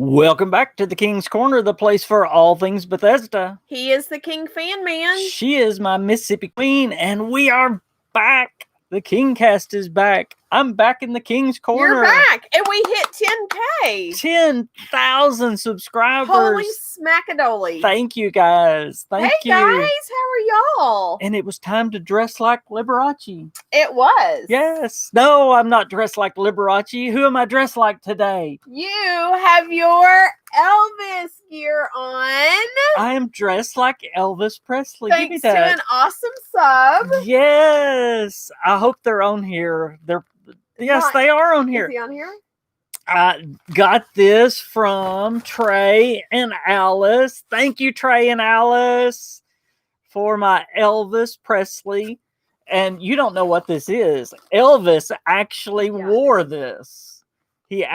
Welcome back to the King's Corner, the place for all things Bethesda. He is the KingFanMan. She is my Mississippi Queen, and we are back. The KingCast is back. I'm back in the King's Corner. You're back, and we hit 10K. 10,000 subscribers. Holy smackadoli. Thank you, guys. Thank you. Hey, guys, how are y'all? And it was time to dress like Liberace. It was. Yes. No, I'm not dressed like Liberace. Who am I dressed like today? You have your Elvis gear on. I am dressed like Elvis Presley. Thanks Give me that. to an awesome sub. Yes. I hope they're on here. Yes, they are on here. Is he on here? I got this from Trey and Alice. Thank you, Trey and Alice, for my Elvis Presley. And you don't know what this is. Elvis actually wore this. You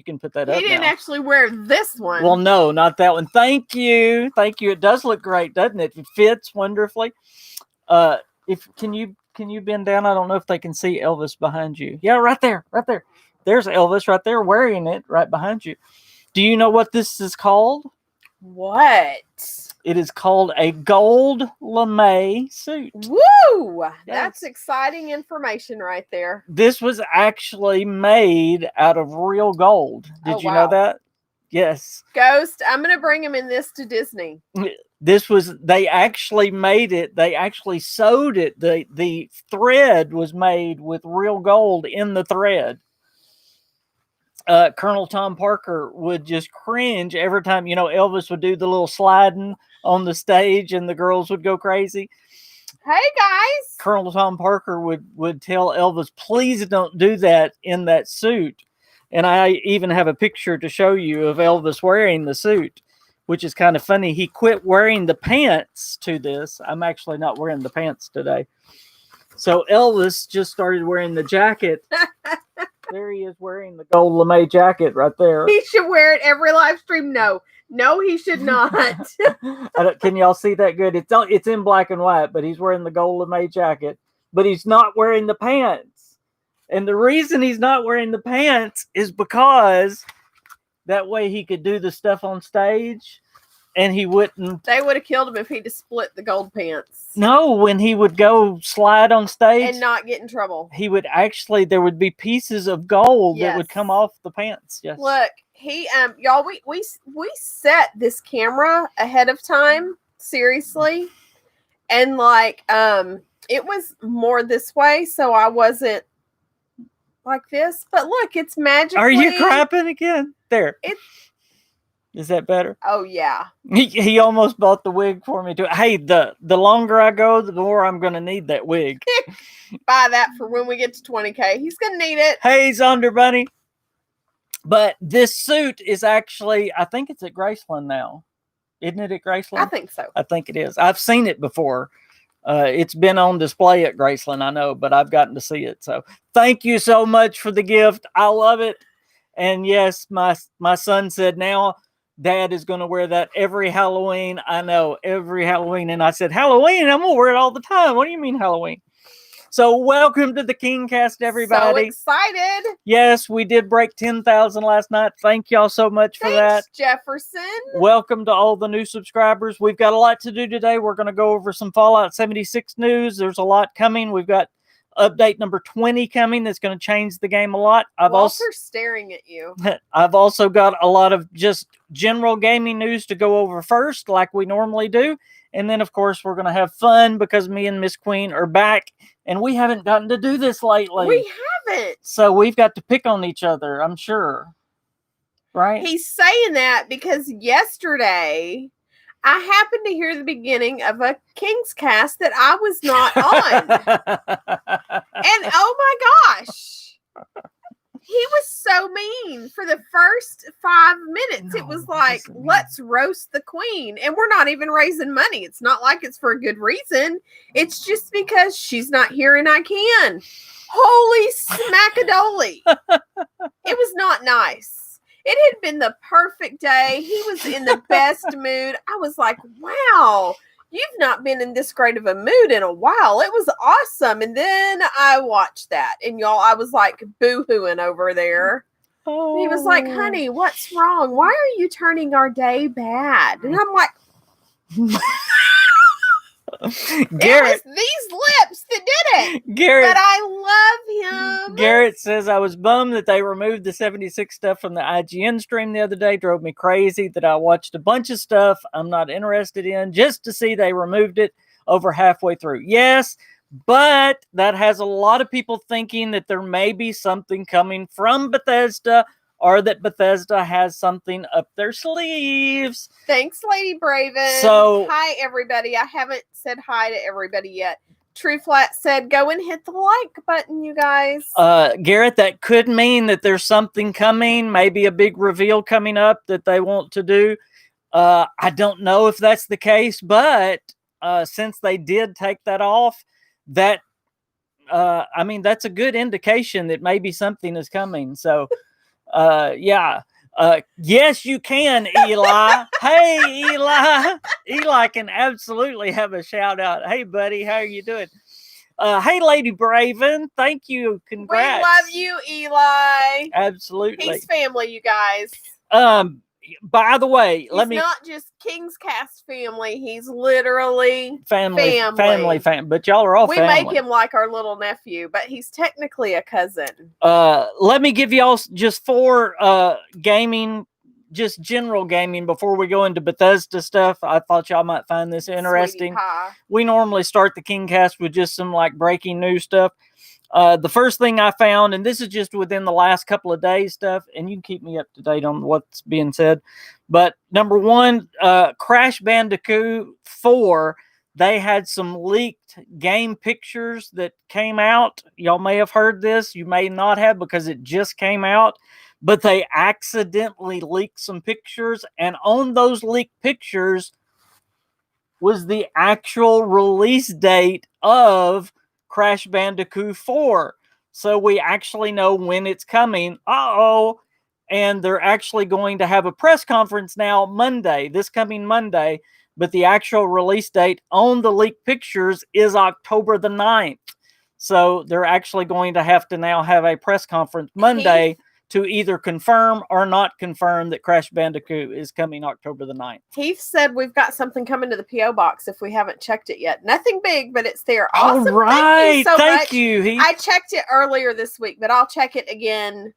can put that up. He didn't actually wear this one. Well, no, not that one. Thank you. Thank you. It does look great, doesn't it? It fits wonderfully. Can you bend down? I don't know if they can see Elvis behind you. Yeah, right there. There's Elvis right there wearing it right behind you. Do you know what this is called? What? It is called a gold lame suit. Woo! Yes. That's exciting information right there. This was actually made out of real gold. Did you know that? Yes. Ghost, I'm going to bring him in this to Disney. They actually made it. They actually sewed it. The thread was made with real gold in the thread. Colonel Tom Parker would just cringe every time, Elvis would do the little sliding on the stage and the girls would go crazy. Hey, guys. Colonel Tom Parker would tell Elvis, please don't do that in that suit. And I even have a picture to show you of Elvis wearing the suit, which is kind of funny. He quit wearing the pants to this. I'm actually not wearing the pants today. So Elvis just started wearing the jacket. There he is wearing the gold lame jacket right there. He should wear it every live stream. No, he should not. Can y'all see that good? It's in black and white, but he's wearing the gold lame jacket. But he's not wearing the pants. And the reason he's not wearing the pants is because that way he could do the stuff on stage and he wouldn't. They would have killed him if he'd have split the gold pants. No, when he would go slide on stage and not get in trouble, there would be pieces of gold that would come off the pants. Yes. Look, y'all, we set this camera ahead of time, seriously. And it was more this way, so I wasn't like this, but look, it's magically. Are you crapping again? There. Is that better? Oh yeah. He almost bought the wig for me too. Hey, the longer I go, the more I'm gonna need that wig. Buy that for when we get to 20K. He's gonna need it. Hey, Zonder Bunny. But this suit is actually, I think it's at Graceland now. Isn't it at Graceland? I think so. I think it is. I've seen it before. It's been on display at Graceland, I know, but I've gotten to see it. So thank you so much for the gift. I love it. And yes, my son said now Dad is going to wear that every Halloween. I know, every Halloween. And I said, Halloween? I'm going to wear it all the time. What do you mean Halloween? So welcome to the KingCast, everybody. So excited. Yes, we did break 10,000 last night. Thank y'all so much for that. Jefferson. Welcome to all the new subscribers. We've got a lot to do today. We're going to go over some Fallout 76 news. There's a lot coming. We've got update number 20 coming that's going to change the game a lot. Walter's staring at you. I've also got a lot of just general gaming news to go over first, like we normally do. And then, of course, we're going to have fun because me and Miss Queen are back. And we haven't gotten to do this lately. We haven't. So we've got to pick on each other, I'm sure. Right? He's saying that because yesterday I happened to hear the beginning of a King's Cast that I was not on. And oh my gosh, he was so mean for the first 5 minutes. It was like, let's roast the queen. And we're not even raising money. It's not like it's for a good reason. It's just because she's not here and I can. Holy smackadoli. It was not nice. It had been the perfect day. He was in the best mood. I was like, wow, you've not been in this great of a mood in a while. It was awesome. And then I watched that. And y'all, I was like boo-hooing over there. And he was like, honey, what's wrong? Why are you turning our day bad? And I'm like, Garrett, it was these lips that did it. Garrett, But I love him. Garrett says, I was bummed that they removed the 76 stuff from the IGN stream the other day. Drove me crazy that I watched a bunch of stuff I'm not interested in just to see they removed it over halfway through. Yes, but that has a lot of people thinking that there may be something coming from Bethesda, or that Bethesda has something up their sleeves. Thanks, Lady Braven. So, hi, everybody. I haven't said hi to everybody yet. True Flat said, go and hit the like button, you guys. Garrett, that could mean that there's something coming, maybe a big reveal coming up that they want to do. I don't know if that's the case, but since they did take that off, that I mean, that's a good indication that maybe something is coming. So, yeah. Yes, you can, Eli. Hey, Eli. Eli can absolutely have a shout out. Hey, buddy, how are you doing? Hey, Lady Braven. Thank you. Congrats. We love you, Eli. Absolutely. He's family, you guys. By the way, He's not just KingCast family. He's literally family. But y'all are all family. We make him like our little nephew, but he's technically a cousin. Let me give y'all just 4 gaming, just general gaming before we go into Bethesda stuff. I thought y'all might find this interesting. We normally start the KingCast with just some like breaking news stuff. The first thing I found, and this is just within the last couple of days stuff, and you can keep me up to date on what's being said. But number one, Crash Bandicoot 4, they had some leaked game pictures that came out. Y'all may have heard this. You may not have because it just came out. But they accidentally leaked some pictures, and on those leaked pictures was the actual release date of Crash Bandicoot 4. So we actually know when it's coming. And they're actually going to have a press conference now Monday, this coming Monday. But the actual release date on the leaked pictures is October the 9th. So they're actually going to have a press conference Monday to either confirm or not confirm that Crash Bandicoot is coming October the 9th. Heath said we've got something coming to the P.O. box if we haven't checked it yet. Nothing big, but it's there. Awesome. All right. Thank you, Heath. I checked it earlier this week, but I'll check it again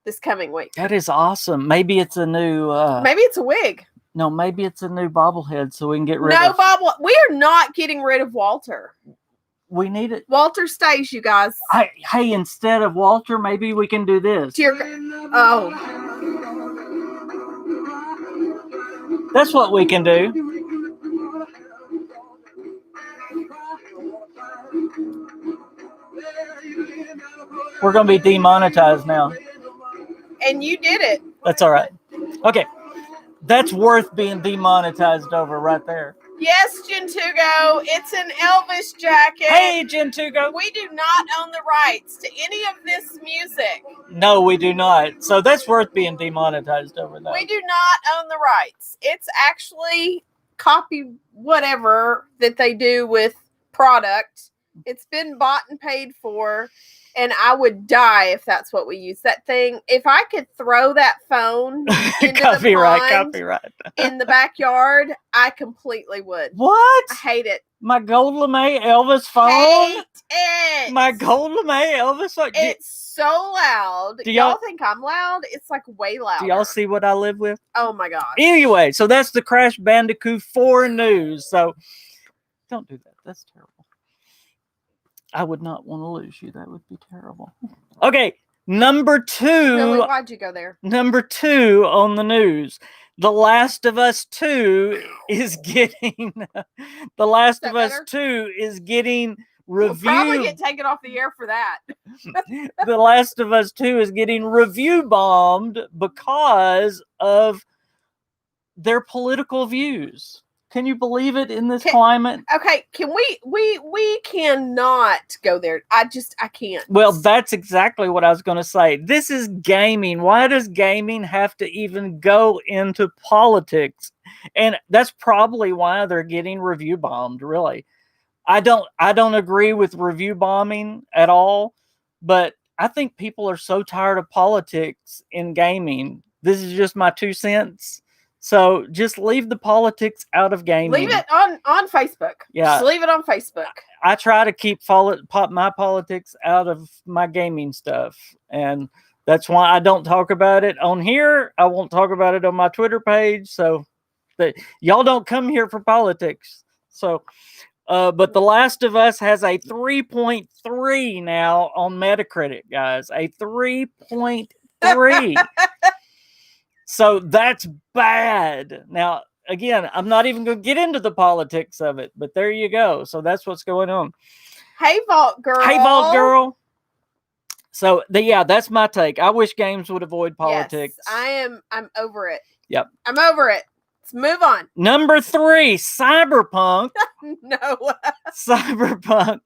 this coming week. That is awesome. Maybe it's a new... maybe it's a wig. No, maybe it's a new bobblehead so we can get rid of... We are not getting rid of Walter. We need it. Walter stays, you guys. Hey, instead of Walter, maybe we can do this. That's what we can do. We're going to be demonetized now. And you did it. That's all right. Okay. That's worth being demonetized over right there. Yes, Gentugo, it's an Elvis jacket. Hey, Gentugo. We do not own the rights to any of this music. No, we do not. So that's worth being demonetized over there. We do not own the rights. It's actually copy whatever that they do with product. It's been bought and paid for, and I would die if that's what we use. That thing, if I could throw that phone into copyright in the backyard, I completely would. What? I hate it. My gold lame Elvis phone? Hate it. My gold lame Elvis phone? It's so loud. Do y'all think I'm loud? It's like way louder. Do y'all see what I live with? Oh my gosh. Anyway, so that's the Crash Bandicoot 4 news. So don't do that. That's terrible. I would not want to lose you. That would be terrible. Okay, number 2. Really? Why'd you go there? Number 2 on the news. The Last of Us 2 is getting... The Last of Us 2 is getting reviewed. We'll probably get taken off the air for that. The Last of Us 2 is getting review bombed because of their political views. Can you believe it in this climate? Okay, can we cannot go there. I can't. Well, that's exactly what I was going to say. This is gaming. Why does gaming have to even go into politics? And that's probably why they're getting review bombed, really. I don't agree with review bombing at all, but I think people are so tired of politics in gaming. This is just my 2 cents. So just leave the politics out of gaming. Leave it on Facebook. Yeah. Just leave it on Facebook. I try to keep my politics out of my gaming stuff. And that's why I don't talk about it on here. I won't talk about it on my Twitter page. So that y'all don't come here for politics. So, but The Last of Us has a 3.3 now on Metacritic, guys. A 3.3. So that's bad. Now, again, I'm not even going to get into the politics of it, but there you go. So that's what's going on. Hey, Vault Girl. Hey, Vault Girl. So, that's my take. I wish games would avoid politics. Yes, I'm over it. Yep. I'm over it. Let's move on. Number 3, Cyberpunk. No. Cyberpunk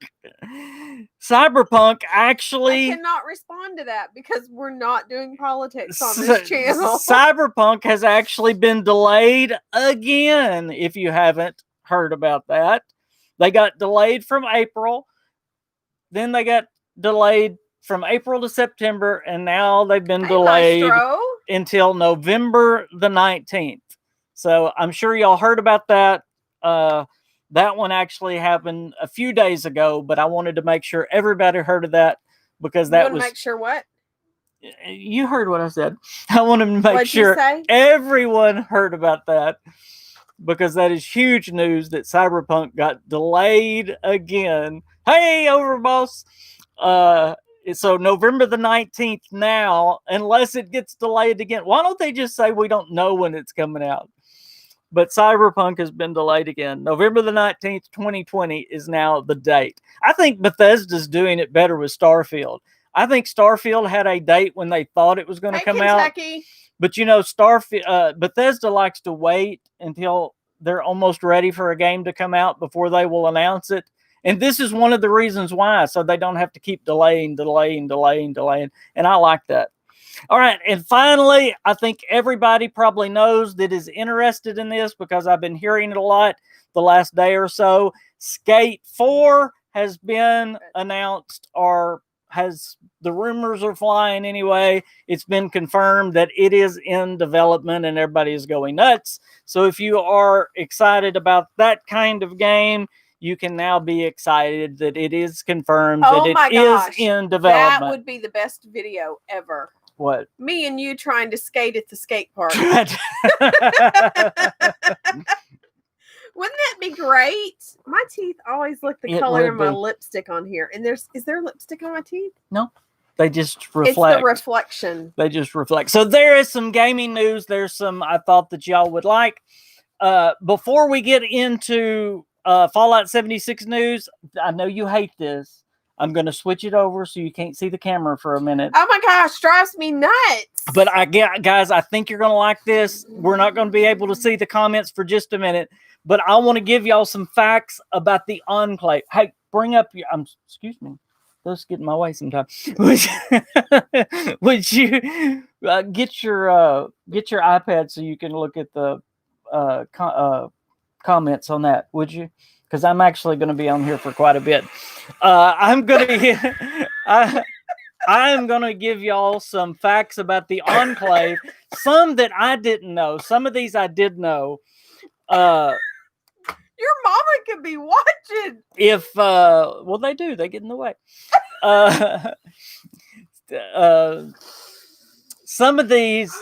actually... I cannot respond to that because we're not doing politics on this channel. Cyberpunk has actually been delayed again, if you haven't heard about that. They got delayed from April. Then they got delayed from April to September, and now they've been delayed until November the 19th. So I'm sure y'all heard about that. That one actually happened a few days ago, but I wanted to make sure everybody heard of that because that was... make sure what? You heard what I said. I wanted to make What'd sure you say? everyone heard about that because that is huge news that Cyberpunk got delayed again. Hey, Overboss! So November the 19th now, unless it gets delayed again. Why don't they just say we don't know when it's coming out? But Cyberpunk has been delayed again. November the 19th, 2020 is now the date. I think Bethesda's doing it better with Starfield. I think Starfield had a date when they thought it was going to come Kentucky. out. But you know, Bethesda likes to wait until they're almost ready for a game to come out before they will announce it. And this is one of the reasons why, so they don't have to keep delaying. And I like that. All right, and finally, I think everybody probably knows that is interested in this because I've been hearing it a lot the last day or so. Skate 4 has been announced, or the rumors are flying anyway. It's been confirmed that it is in development and everybody is going nuts. So if you are excited about that kind of game, you can now be excited that it is confirmed that it is in development. That would be the best video ever. What? Me and you trying to skate at the skate park. Wouldn't that be great? My teeth always look the color of my lipstick on here. And is there lipstick on my teeth? No. They just reflect. It's the reflection. They just reflect. So there is some gaming news. There's some I thought that y'all would like. Before we get into Fallout 76 news, I know you hate this. I'm going to switch it over so you can't see the camera for a minute. Oh my gosh, drives me nuts. But guys, I think you're going to like this. We're not going to be able to see the comments for just a minute, but I want to give y'all some facts about the Enclave. Hey, bring up your, excuse me. Those get in my way sometimes. Would you get your iPad so you can look at the comments on that? Would you? Because I'm actually going to be on here for quite a bit. I'm going to give y'all some facts about the Enclave. Some that I didn't know. Some of these I did know. Your mama could be watching. Well, they do. They get in the way. Some of these,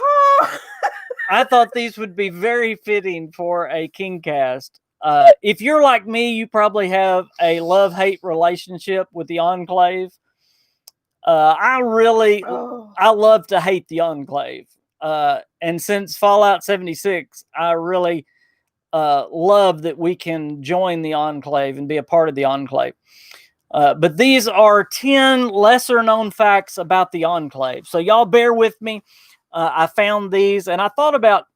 I thought these would be very fitting for a KingCast. If you're like me, you probably have a love-hate relationship with the Enclave. I love to hate the Enclave. And since Fallout 76, I really love that we can join the Enclave and be a part of the Enclave. But these are 10 lesser-known facts about the Enclave. So y'all bear with me. I found these, and I thought about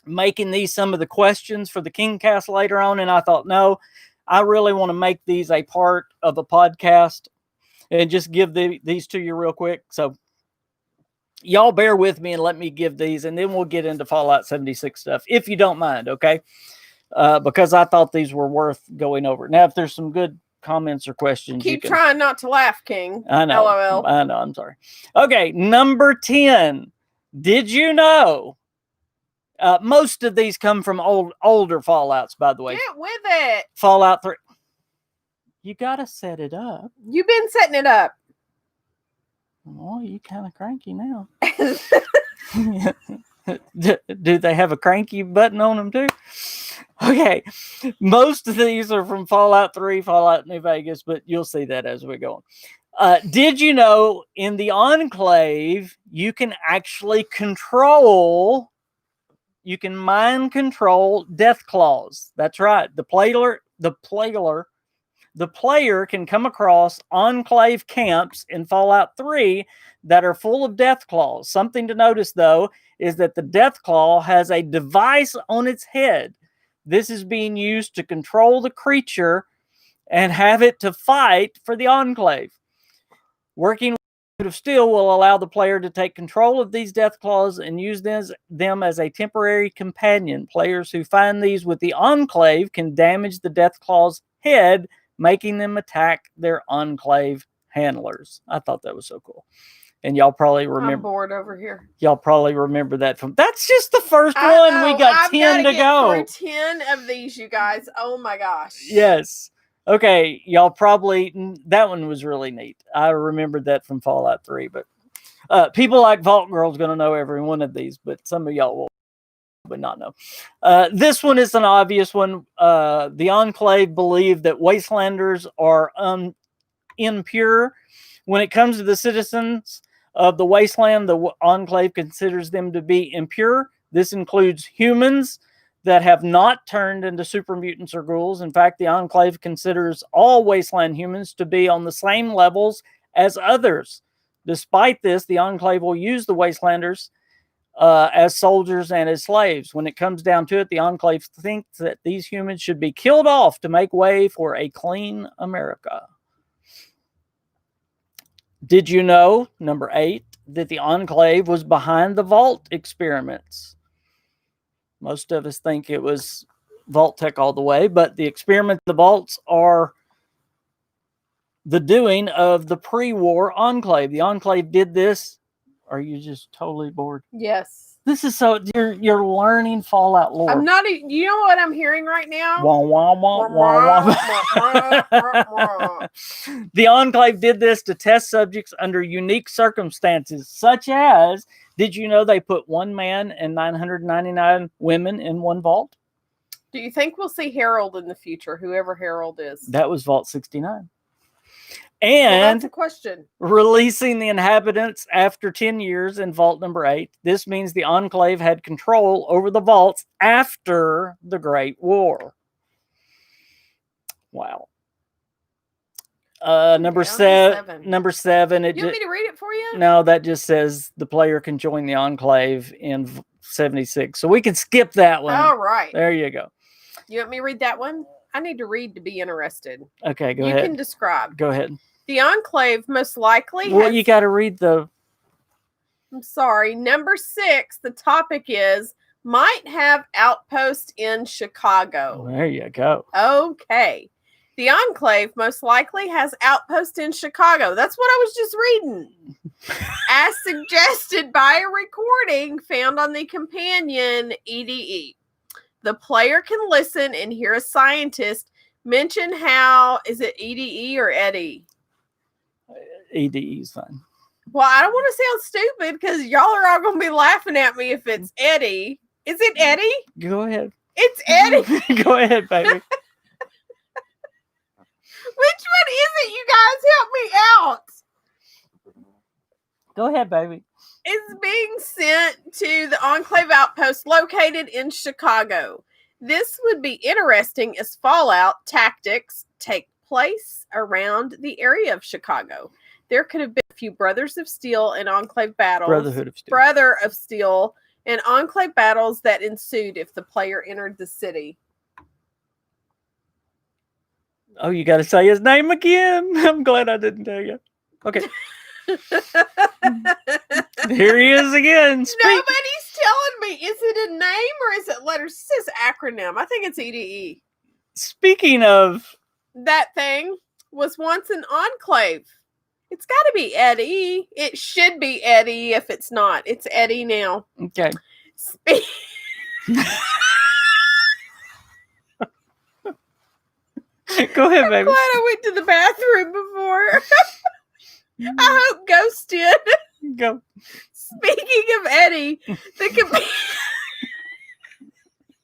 making these some of the questions for the KingCast later on, and I thought, no, I really want to make these a part of a podcast and just give these to you real quick. So y'all bear with me and let me give these, and then we'll get into Fallout 76 stuff, if you don't mind, okay? Because I thought these were worth going over. Now, if there's some good comments or questions, Keep trying not to laugh, King. I know. LOL. I know. I'm sorry. Okay, number 10. Did you know? Most of these come from older Fallouts, by the way. Get with it. Fallout 3. You got to set it up. You've been setting it up. Oh, you kind of cranky now. Do they have a cranky button on them too? Okay. Most of these are from Fallout 3, Fallout New Vegas, but you'll see that as we go on. Did you know in the Enclave, you can actually mind control death claws? That's right. The player can come across Enclave camps in Fallout 3 that are full of death claws. Something to notice, though, is that the death claw has a device on its head. This is being used to control the creature and have it to fight for the Enclave. Working with Brotherhood of Steel will allow the player to take control of these death claws and use them as a temporary companion. Players who find these with the Enclave can damage the death claw's head, making them attack their Enclave handlers. I thought that was so cool. And y'all probably remember. I'm bored over here. Y'all probably remember that from. That's just the first one. We got 10 to go. 10 of these, you guys. Oh my gosh. Yes. Okay. Y'all probably. That one was really neat. I remembered that from Fallout 3. But people like Vault Girl's going to know every one of these, but some of y'all will but not know. This one is an obvious one. The Enclave believe that Wastelanders are impure. When it comes to the citizens of the Wasteland, the Enclave considers them to be impure. This includes humans that have not turned into super mutants or ghouls. In fact, the Enclave considers all Wasteland humans to be on the same levels as others. Despite this, the Enclave will use the Wastelanders as soldiers and as slaves. When it comes down to it, the Enclave thinks that these humans should be killed off to make way for a clean America. Did you know, number 8, that the Enclave was behind the Vault experiments? Most of us think it was Vault Tech all the way, but the experiments, the Vaults are the doing of the pre-war Enclave. The Enclave did this. Are you just totally bored? Yes. This is so you're learning Fallout lore. I'm not. You know what I'm hearing right now? Wah, wah, wah, wah, wah. The Enclave did this to test subjects under unique circumstances, such as, did you know they put one man and 999 women in one vault? Do you think we'll see Harold in the future, whoever Harold is? That was Vault 69. And that's a question. Releasing the inhabitants after 10 years in Vault number 8. This means the Enclave had control over the vaults after the Great War. Wow. Number 7. Number 7. You want me to read it for you? No, that just says the player can join the Enclave in 76. So we can skip that one. All right. There you go. You want me to read that one? I need to read to be interested. Okay, go ahead. You can describe. Go ahead. The Enclave most likely Well, you got to read the... I'm sorry. Number 6, the topic is, might have outpost in Chicago. There you go. Okay. The Enclave most likely has outpost in Chicago. That's what I was just reading. As suggested by a recording found on the companion EDE. The player can listen and hear a scientist mention how, is it EDE or Eddie? EDE is fine. Well, I don't want to sound stupid because y'all are all going to be laughing at me if it's Eddie. Is it Eddie? Go ahead. It's Eddie. Go ahead, baby. Which one is it? You guys help me out. Go ahead, baby. It's being sent to the Enclave outpost located in Chicago. This would be interesting as Fallout tactics take place around the area of Chicago. There could have been a few Brothers of Steel and Enclave battles. Brother of Steel and Enclave battles that ensued if the player entered the city. Oh, you got to say his name again. I'm glad I didn't tell you. Okay. Here he is again. Nobody's telling me. Is it a name or is it letters? It says acronym. I think it's EDE. Speaking of that thing. was once an enclave. It's got to be Eddie. It should be Eddie if it's not. It's Eddie now. Okay. Go ahead, baby. I'm glad I went to the bathroom before. I hope Ghost did. Go. Speaking of Eddie,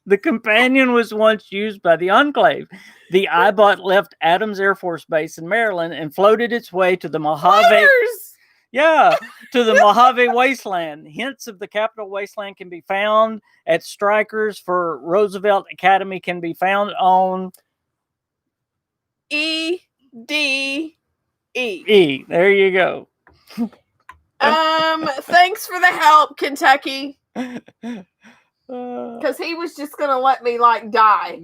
the companion was once used by the Enclave. The iBot left Adams Air Force Base in Maryland and floated its way to the Mojave. Floaters! Yeah, to the Mojave Wasteland. Hints of the Capitol Wasteland can be found at Strikers for Roosevelt Academy can be found on EDE. There you go. Thanks for the help, Kentucky. Because he was just going to let me, die.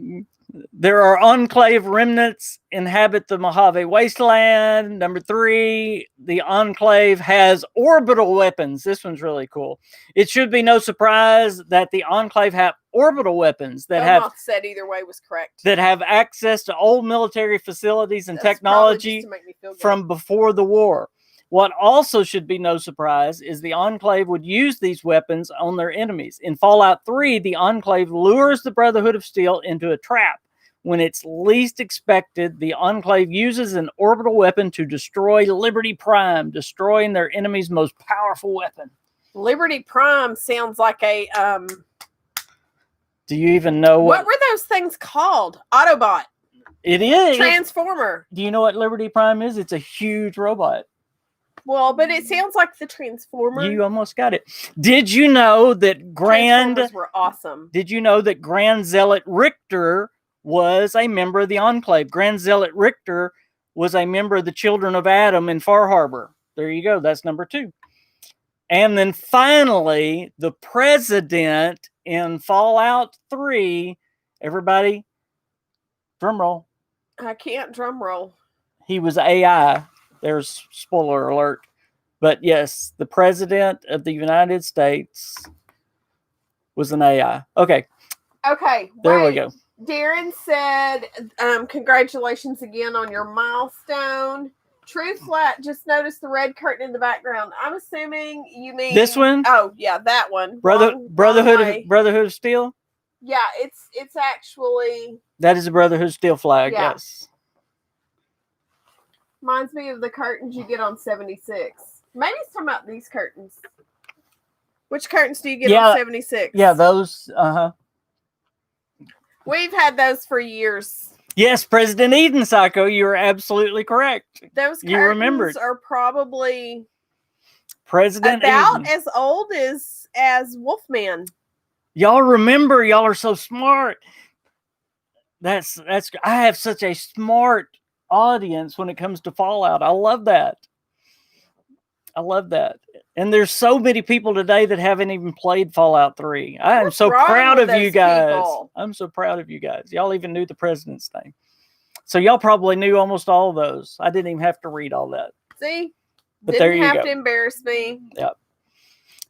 There are Enclave remnants inhabit the Mojave Wasteland. Number 3, the Enclave has orbital weapons. This one's really cool. It should be no surprise that the Enclave have orbital weapons that said either way was correct. That have access to old military facilities and technology from before the war. What also should be no surprise is the Enclave would use these weapons on their enemies. In Fallout 3, the Enclave lures the Brotherhood of Steel into a trap. When it's least expected, the Enclave uses an orbital weapon to destroy Liberty Prime, destroying their enemy's most powerful weapon. Liberty Prime sounds like a... Do you even know what were those things called? Autobot. It is. Transformer. Do you know what Liberty Prime is? It's a huge robot. Well, but it sounds like the Transformer. You almost got it. Did you know that Transformers were awesome. Did you know that Grand Zealot Richter was a member of the Enclave? Grand Zealot Richter was a member of the Children of Adam in Far Harbor. There you go. That's number 2. And then finally, the president in Fallout 3, everybody, drum roll. I can't drum roll. He was AI. There's spoiler alert. But yes, the president of the United States was an AI. Okay. There we go. Darren said, congratulations again on your milestone. True Flat just noticed the red curtain in the background. I'm assuming you mean this one? Oh, yeah, that one. Brotherhood of Steel? Yeah, it's actually that is a Brotherhood of Steel flag, yes. Reminds me of the curtains you get on 76. Maybe it's talking about these curtains. Which curtains do you get on 76? Yeah, those, We've had those for years. Yes, President Eden, Psycho, you are absolutely correct. Those curtains are probably President about Eden. as old as Wolfman. Y'all remember, y'all are so smart. That's I have such a smart audience when it comes to Fallout. I love that. And there's so many people today that haven't even played Fallout 3. I am so proud of you guys. I'm so proud of you guys. Y'all even knew the president's name. So y'all probably knew almost all of those. I didn't even have to read all that. See? But didn't there you have go. to embarrass me. Yep.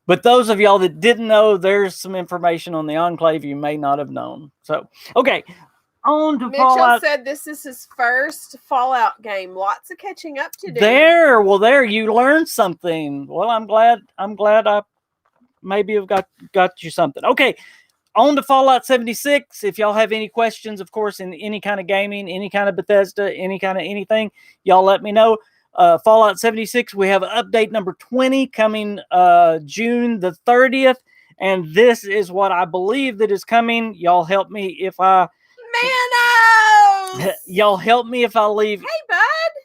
But those of y'all that didn't know, there's some information on the Enclave you may not have known. So, okay. On to Mitchell Fallout. said this is his first Fallout game. Lots of catching up to do. There you learned something. Well, I'm glad I maybe have got you something. Okay, on to Fallout 76. If y'all have any questions, of course, in any kind of gaming, any kind of Bethesda, any kind of anything, y'all let me know. Fallout 76, we have update number 20 coming June the 30th, and this is what I believe that is coming. Y'all help me if I Manos! Y'all help me if I leave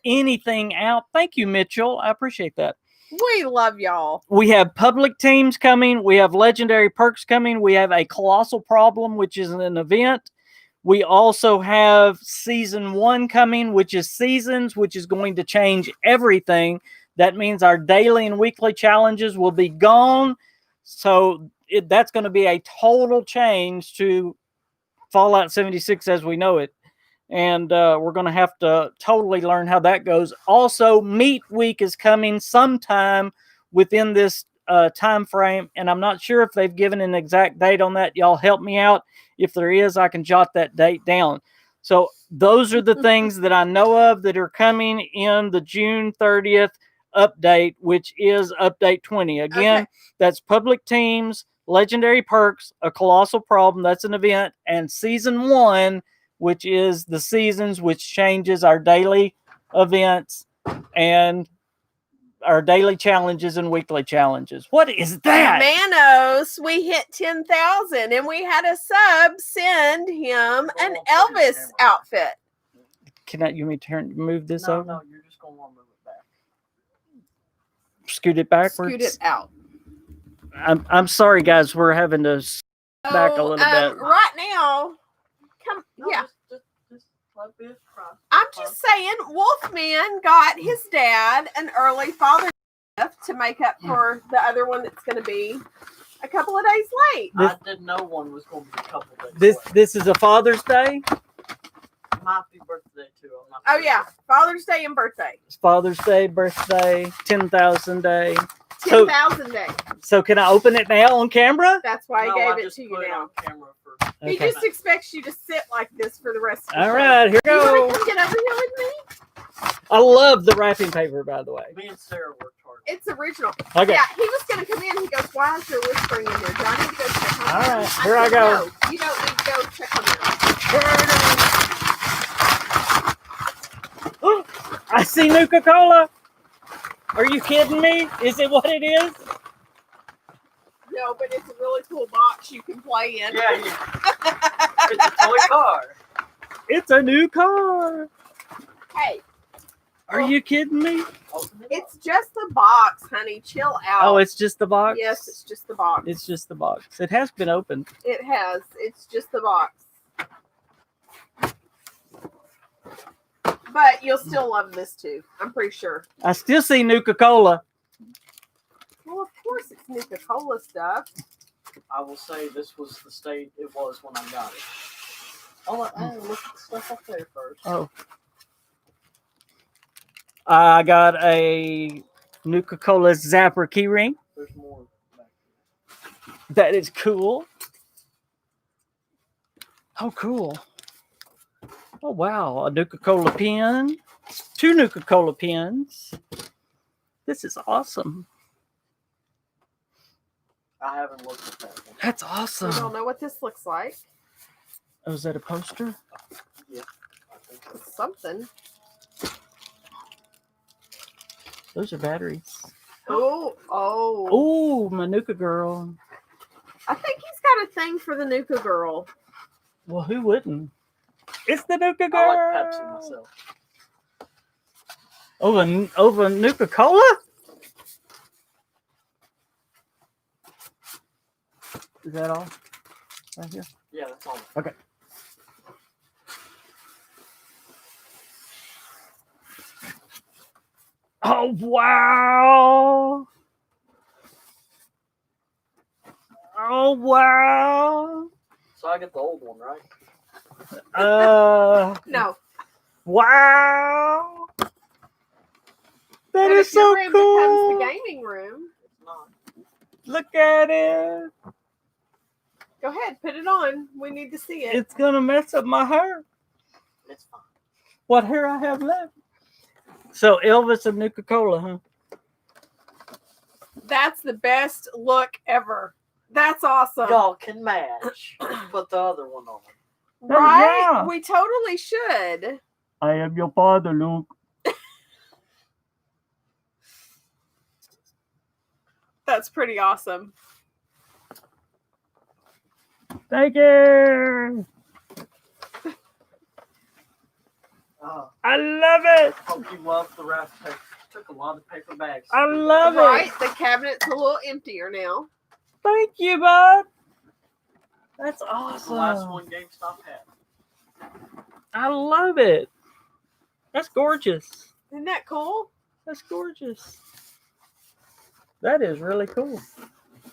anything out. Thank you, Mitchell. I appreciate that. We love y'all. We have public teams coming. We have legendary perks coming. We have a colossal problem, which is an event. We also have season 1 coming, which is seasons, which is going to change everything. That means our daily and weekly challenges will be gone. So that's going to be a total change to Fallout 76 as we know it. And we're going to have to totally learn how that goes. Also, Meat Week is coming sometime within this time frame, and I'm not sure if they've given an exact date on that. Y'all help me out. If there is, I can jot that date down. So those are the things that I know of that are coming in the June 30th update, which is update 20. Again, Okay. that's public teams, legendary perks, a colossal problem, that's an event, and season 1, which is the seasons, which changes our daily events and our daily challenges and weekly challenges. What is that? Manos, we hit 10,000 and we had a sub send him an Elvis outfit. Can I, you want me to move this over? No, you're just going to want to move it back. Scoot it backwards? Scoot it out. I'm sorry, guys. We're having to back a little bit. Right now, yeah. Just let it cross. I'm just saying, Wolfman got his dad an early Father's gift to make up for the other one that's going to be a couple of days late. I didn't know one was going to be a couple of days late. This is a Father's Day? Might be birthday too. I'm not Oh, sure. yeah. Father's Day and birthday. It's Father's Day, birthday, 10,000 day. 10,000 days. So can I open it now on camera? That's why No, I I gave it just to you put it now. on camera for. He Okay. just expects you to sit like this for the rest of the All show. right, here we You want go. to come get over here with me? I love the wrapping paper, by the way. Me and Sarah worked hard. It's original. Okay. Yeah, he was going to come in. He goes, why is there whispering in here? Do I need to go check on All him? right, here I said, go. No, you don't need to go check on him. I see Nuka-Cola. Are you kidding me? Is it what it is? No, but it's a really cool box you can play in. Yeah, it's a toy car. It's a new car. Hey, Are you kidding me? Open it it's just the box, honey. Chill out. Oh, it's just the box? Yes, it's just the box. It's just the box. It has been opened. It has. It's just the box. But you'll still love this too. I'm pretty sure. I still see Nuka-Cola. Well, of course it's Nuka-Cola stuff. I will say this was the state it was when I got it. Oh, look at the stuff up there first. Oh. I got a Nuka-Cola Zapper keyring. There's more back here. That is cool. Oh, cool. Oh, wow. A Nuka-Cola pen. 2 Nuka-Cola pens. This is awesome. I haven't looked at that one. That's We awesome. don't know what this looks like. Oh, is that a poster? Yeah, I think so. It's something. Those are batteries. Oh. Oh, my Nuka girl. I think he's got a thing for the Nuka girl. Well, who wouldn't? It's the Nuka I girl. like Pepsi myself. Over Nuka-Cola? Is that all? Right here? Yeah, that's all. Okay. Oh, wow. Oh, wow. So I get the old one, right? No. Wow. That But is if your so room cool. becomes the gaming room, It's not. Look at it. go ahead, put it on. We need to see it. It's going to mess up my hair. It's fine. What hair I have left. So Elvis and Nuka-Cola, huh? That's the best look ever. That's awesome. Y'all can match. Put the other one on. Right? Yeah. We totally should. I am your father, Luke. That's pretty awesome. Thank you. I love it. Hope you love the wrap paper. Took a lot of paper bags. I love Right? it. The cabinet's a little emptier now. Thank you, bud. That's The last awesome. one GameStop had. I love it. That's gorgeous. Isn't that cool? That's gorgeous. That is really cool.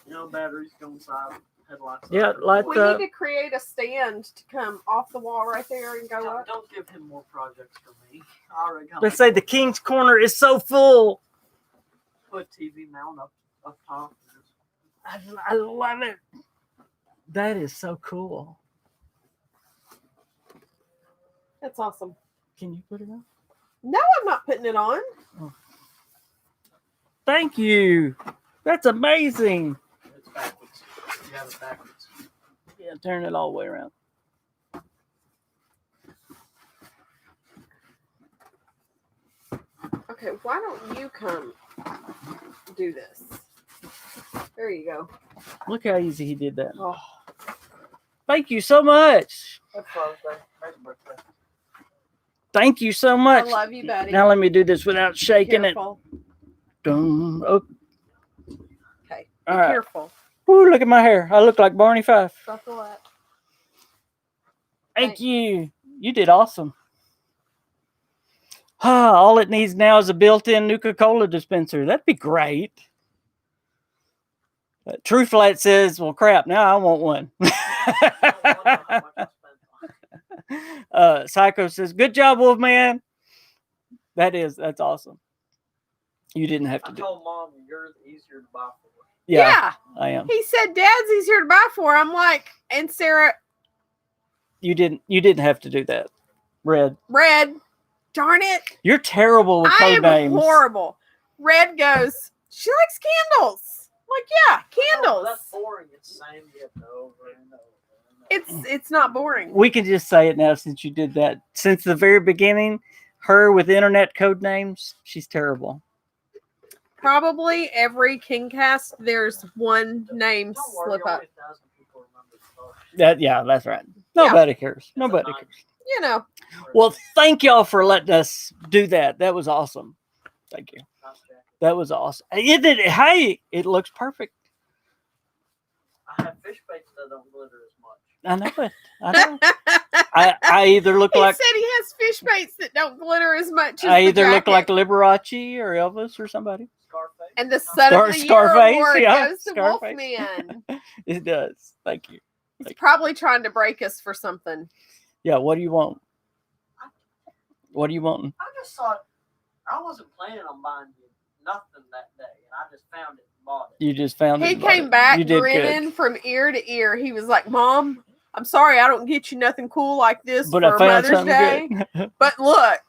You know, batteries go inside. Headlights. Yeah, up. like We the need to create a stand to come off the wall right there and go Don't, up. don't give him more projects for me. I already got. they say the King's Corner is so full. Put TV mount up top. I love it. That is so cool. That's awesome. Can you put it on? No, I'm not putting it on. Thank you. That's amazing. It's backwards. You have it backwards. Yeah, turn it all the way around. Okay, why don't you come do this? There you go. Look how easy he did that. Oh, Thank you so much. That's Father's Day. Happy birthday. Thank you so I much. love you, buddy. Now let me do this without Be shaking it. careful. Dum. Oh, Okay, be All right. careful. woo, look at my hair. I look like Barney Fife. Buckle up. Thank you. You did awesome. All it needs now is a built-in Nuka-Cola dispenser. That'd be great. True Flat says, well, crap, now I want one. Psycho says, good job, Wolfman. That's awesome. You didn't have to I do it. told Mom you're easier to buy for. Yeah, I am. He said Dad's easier to buy for. I'm like, and Sarah, You didn't have to do that. Red. darn it. You're terrible with I code am names. horrible. Red goes, she likes candles. I'm like, yeah, candles. That's boring. It's the same gift over and over. It's not boring. We can just say it now since you did that. Since the very beginning, her with internet code names, she's terrible. Probably every KingCast, there's one name Don't worry, slip up. only 1,000 people remember the story. That's right. Nobody cares. Nobody nice. cares. You know, Well, thank y'all for letting us do that. That was awesome. Thank you. Nice jacket. That was awesome. Hey, it looks perfect. I have fish baits that don't glitter as much. I know it. I know. I either look he like said he has fish baits that don't glitter as much as I the either look jacket. like Liberace or Elvis or somebody. Scarface. And the Son of the Scarface, Year award yeah, goes to Scarface. Wolfman. It does. Thank you. He's probably trying to break us for something. Yeah. What do you want? What are you wanting? I just thought I wasn't planning on buying you nothing that day, and I just found it and bought it. You just found it. He and bought came it. back You did grinning good. from ear to ear. He was like, Mom, I'm sorry I don't get you nothing cool like this But for I found Mother's something Day. good. But look,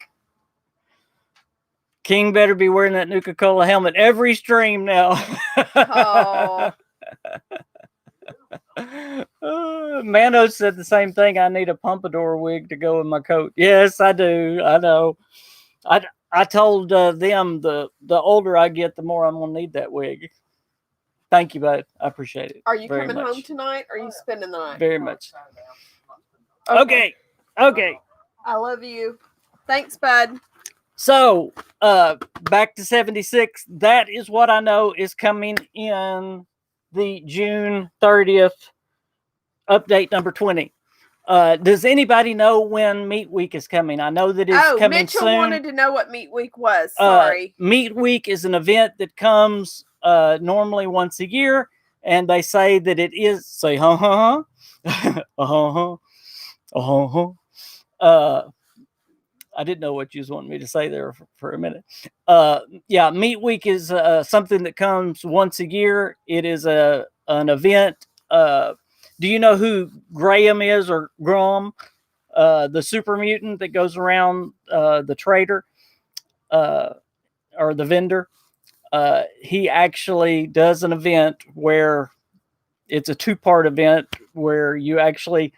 King better be wearing that Nuka-Cola helmet every stream now. oh, Mano said the same thing. I need a pompadour wig to go with my coat. Yes, I do. I know. I told them the older I get, the more I'm gonna need that wig. Thank you, bud. I appreciate it. are you very coming much. home tonight or are you spending the night? Very much. Okay. Okay. I love you. Thanks, bud. So, back to 76. That is what I know is coming in the June 30th update number 20. Does anybody know when Meat Week is coming? I know that it's coming Mitchell soon. wanted to know what Meat Week was. Sorry. Meat Week is an event that comes normally once a year, and they say that it is. Say I didn't know what you was wanting me to say there for a minute. Yeah, Meat Week is something that comes once a year. It is an event. Do you know who Graham is, or Grom, the super mutant that goes around the trader or the vendor? He actually does an event where it's a 2-part event where you actually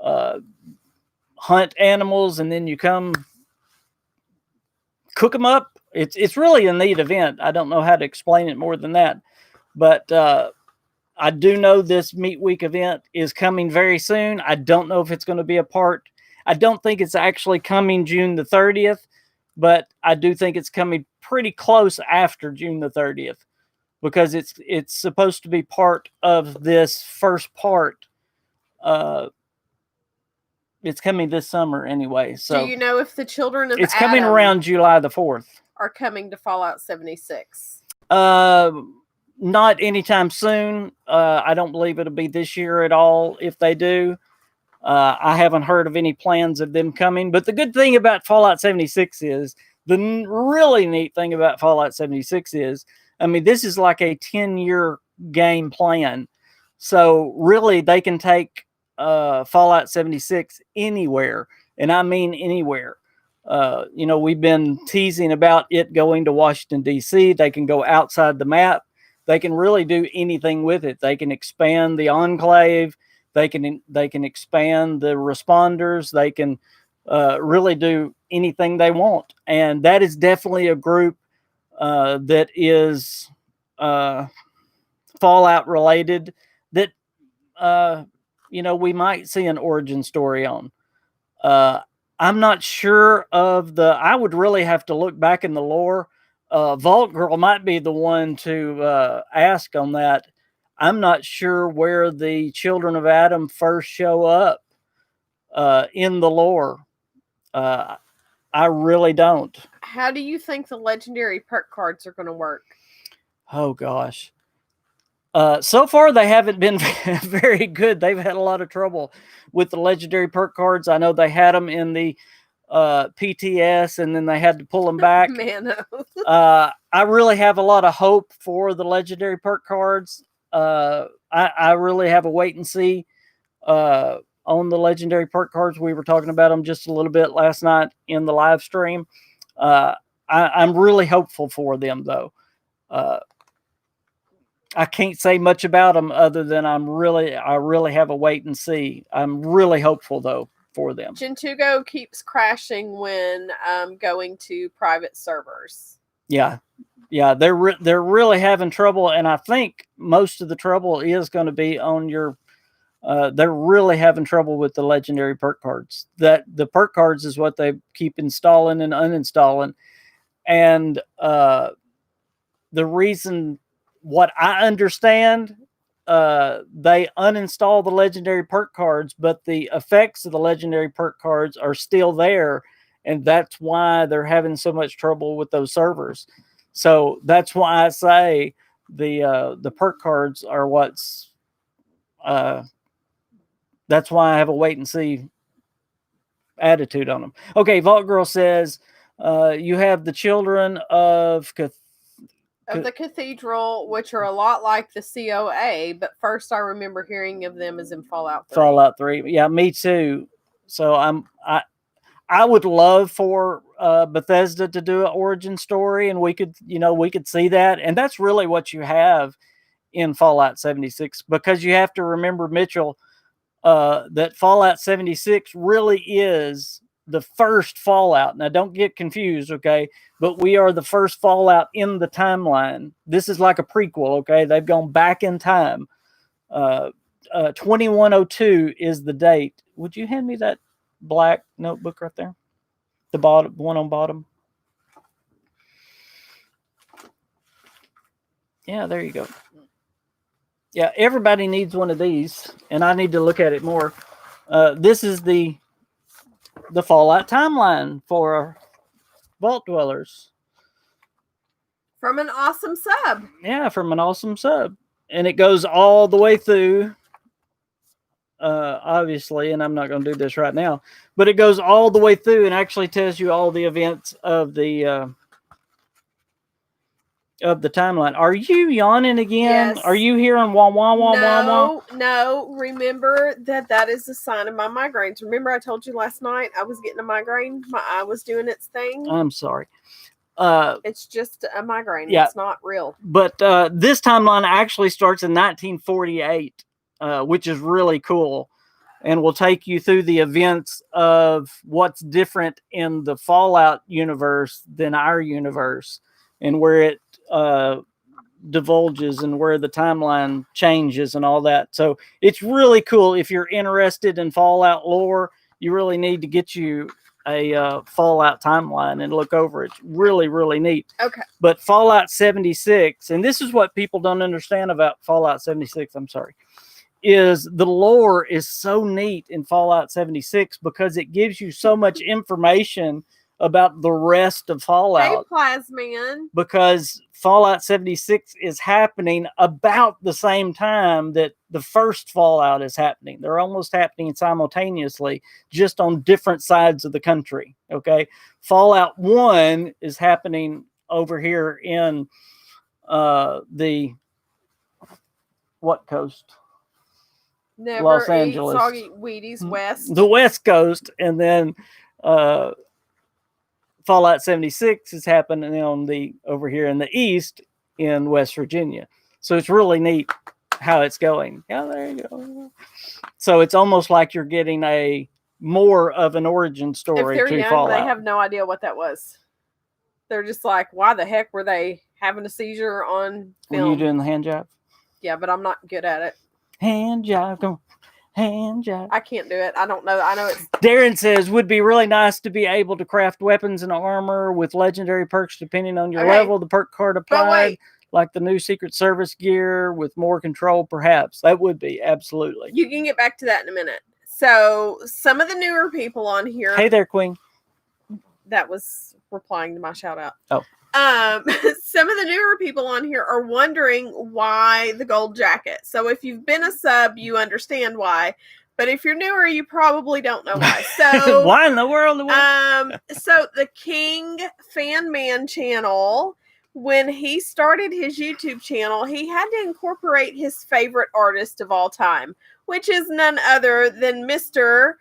hunt animals and then you come cook them up. It's really a neat event. I don't know how to explain it more than that, but I do know this Meat Week event is coming very soon. I don't know if it's going to be a part. I don't think it's actually coming June the 30th, but I do think it's coming pretty close after June the 30th because it's supposed to be part of this first part. It's coming this summer anyway. So Do you know if the children of it's coming Adam around July the 4th. are coming to Fallout 76? Not anytime soon. I don't believe it'll be this year at all. If they do, I haven't heard of any plans of them coming. But the good thing about Fallout 76 is really neat thing about Fallout 76 is, I mean, this is like a 10-year game plan. So really they can take Fallout 76 anywhere. and I mean anywhere. We've been teasing about it going to Washington, D.C. They can go outside the map. They can really do anything with it. They can expand the Enclave. They can expand the responders. They can really do anything they want. And that is definitely a group that is Fallout related that, we might see an origin story on. I'm not sure I would really have to look back in the lore. Vault Girl might be the one to ask on that. I'm not sure where the children of Adam first show up in the lore. I really don't. How do you think the legendary perk cards are going to work? Oh, gosh. So far, they haven't been very good. They've had a lot of trouble with the legendary perk cards. I know they had them in the PTS, and then they had to pull them back. I really have a lot of hope for the legendary perk cards. I really have a wait and see on the legendary perk cards. We were talking about them just a little bit last night in the live stream. I'm really hopeful for them, though. I can't say much about them other than I really have a wait and see. I'm really hopeful, though, for them. Gentugo keeps crashing when going to private servers. Yeah, they're really having trouble, and I think most of the trouble is going to be on your. They're really having trouble with the legendary perk cards. That the perk cards is what they keep installing and uninstalling, and the reason, what I understand, they uninstall the legendary perk cards, but the effects of the legendary perk cards are still there, and that's why they're having so much trouble with those servers. So that's why I say the perk cards are what's. That's why I have a wait and see attitude on them. Okay, Vault Girl says you have the children of the cathedral, which are a lot like the COA, but first I remember hearing of them as in Fallout 3. Fallout 3. Yeah, me too. So I would love for Bethesda to do an origin story, and we could see that. And that's really what you have in Fallout 76, because you have to remember, Mitchell, that Fallout 76 really is the first Fallout. Now, don't get confused, okay? But we are the first Fallout in the timeline. This is like a prequel, okay? They've gone back in time. 2102 is the date. Would you hand me that black notebook right there? The bottom one on bottom. Yeah, there you go. Yeah, everybody needs one of these, and I need to look at it more. This is the Fallout timeline for Vault Dwellers. From an awesome sub. Yeah, from an awesome sub. And it goes all the way through, obviously, and I'm not going to do this right now, but it goes all the way through and actually tells you all the events of the timeline. Are you yawning again? Yes. Are you hearing wah wah wah wah wah? No. Remember that is a sign of my migraines. Remember I told you last night I was getting a migraine? My eye was doing its thing. I'm sorry. It's just a migraine. Yeah. It's not real. But this timeline actually starts in 1948, which is really cool, and will take you through the events of what's different in the Fallout universe than our universe, and where it divulges and where the timeline changes and all that. So it's really cool. If you're interested in Fallout lore, you really need to get you a Fallout timeline and look over it. It's really, really neat. Okay. But Fallout 76, and this is what people don't understand about Fallout 76, I'm sorry, is the lore is so neat in Fallout 76 because it gives you so much information about the rest of Fallout. Hey, Plasman. Because Fallout 76 is happening about the same time that the first Fallout is happening. They're almost happening simultaneously, just on different sides of the country. Okay. Fallout 1 is happening over here in the what coast? Never Los eat Angeles. soggy Wheaties West. The West Coast, and then Fallout 76 is happening over here in the East in West Virginia. So it's really neat how it's going. Yeah, there you go. So it's almost like you're getting more of an origin story If they're to young, Fallout. they have no idea what that was. They're just like, why the heck were they having a seizure on film? Were you doing the hand job? Yeah, but I'm not good at it. Hand job, come on. Hand job. I can't do it. I don't know. I know it's... Darren says, would be really nice to be able to craft weapons and armor with legendary perks depending on your level. The perk card applied, like the new Secret Service gear with more control, perhaps. That would be, absolutely. You can get back to that in a minute. So, some of the newer people on here... Hey there, Queen. That was replying to my shout out. Oh. Some of the newer people on here are wondering why the gold jacket. So if you've been a sub, you understand why. But if you're newer, you probably don't know why. So why in the world? So the KingFanMan channel, when he started his YouTube channel, he had to incorporate his favorite artist of all time, which is none other than Mr.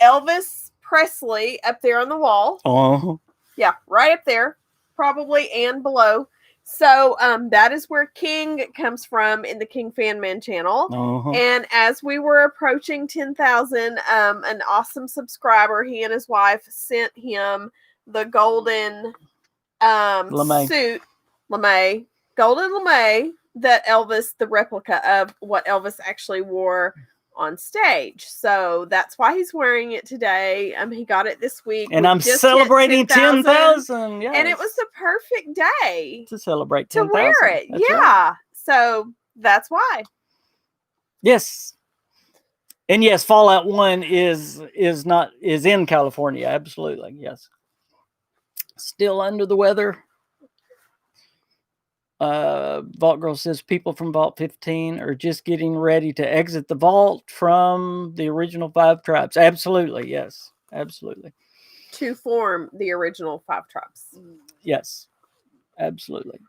Elvis Presley up there on the wall. Oh. Yeah, right up there. Probably and below. So that is where King comes from in the KingFanMan channel. Uh-huh. And as we were approaching 10,000, an awesome subscriber, he and his wife sent him the golden suit, golden lame that Elvis, the replica of what Elvis actually wore on stage. So that's why he's wearing it today. He got it this week. And I'm celebrating 10,000. Yes. And it was the perfect day to celebrate 10,000. To wear it. That's yeah. Right. So that's why. Yes. And yes, Fallout 1 is in California. Absolutely. Yes. Still under the weather. Vault Girl says people from Vault 15 are just getting ready to exit the vault from the original 5 tribes. Absolutely, yes, absolutely. To form the original 5 tribes. Yes, absolutely.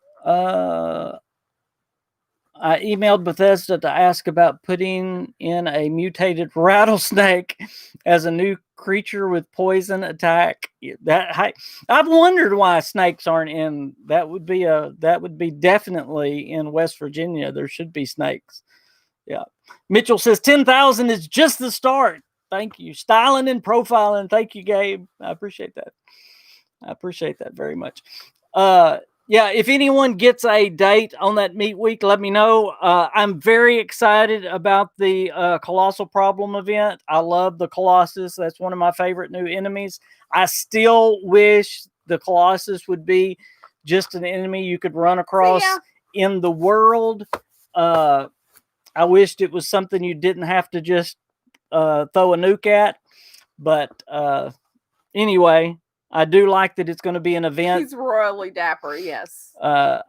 I emailed Bethesda to ask about putting in a mutated rattlesnake as a new creature with poison attack. I've wondered why snakes aren't in. That would be definitely in West Virginia. There should be snakes. Yeah. Mitchell says 10,000 is just the start. Thank you. Styling and profiling. Thank you, Gabe. I appreciate that. I appreciate that very much. Yeah, if anyone gets a date on that meat week, let me know. I'm very excited about the Colossal Problem event. I love the Colossus. That's one of my favorite new enemies. I still wish the Colossus would be just an enemy you could run across in the world. I wished it was something you didn't have to just throw a nuke at. But anyway, I do like that it's going to be an event. He's royally dapper, yes. I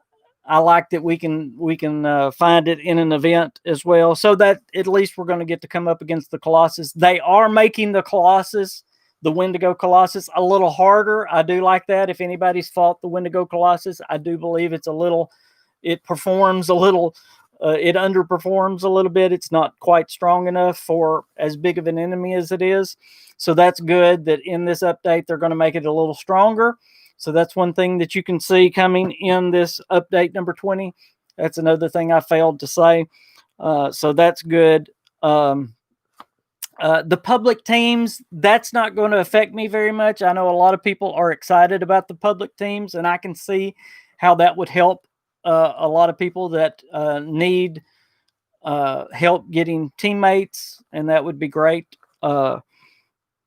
like that we can find it in an event as well, so that at least we're going to get to come up against the Colossus. They are making the Colossus, the Wendigo Colossus, a little harder. I do like that. If anybody's fought the Wendigo Colossus, I do believe it performs a little. It underperforms a little bit. It's not quite strong enough for as big of an enemy as it is. So that's good that in this update, they're going to make it a little stronger. So that's one thing that you can see coming in this update number 20. That's another thing I failed to say. So that's good. The public teams, that's not going to affect me very much. I know a lot of people are excited about the public teams, and I can see how that would help a lot of people that need help getting teammates, and that would be great.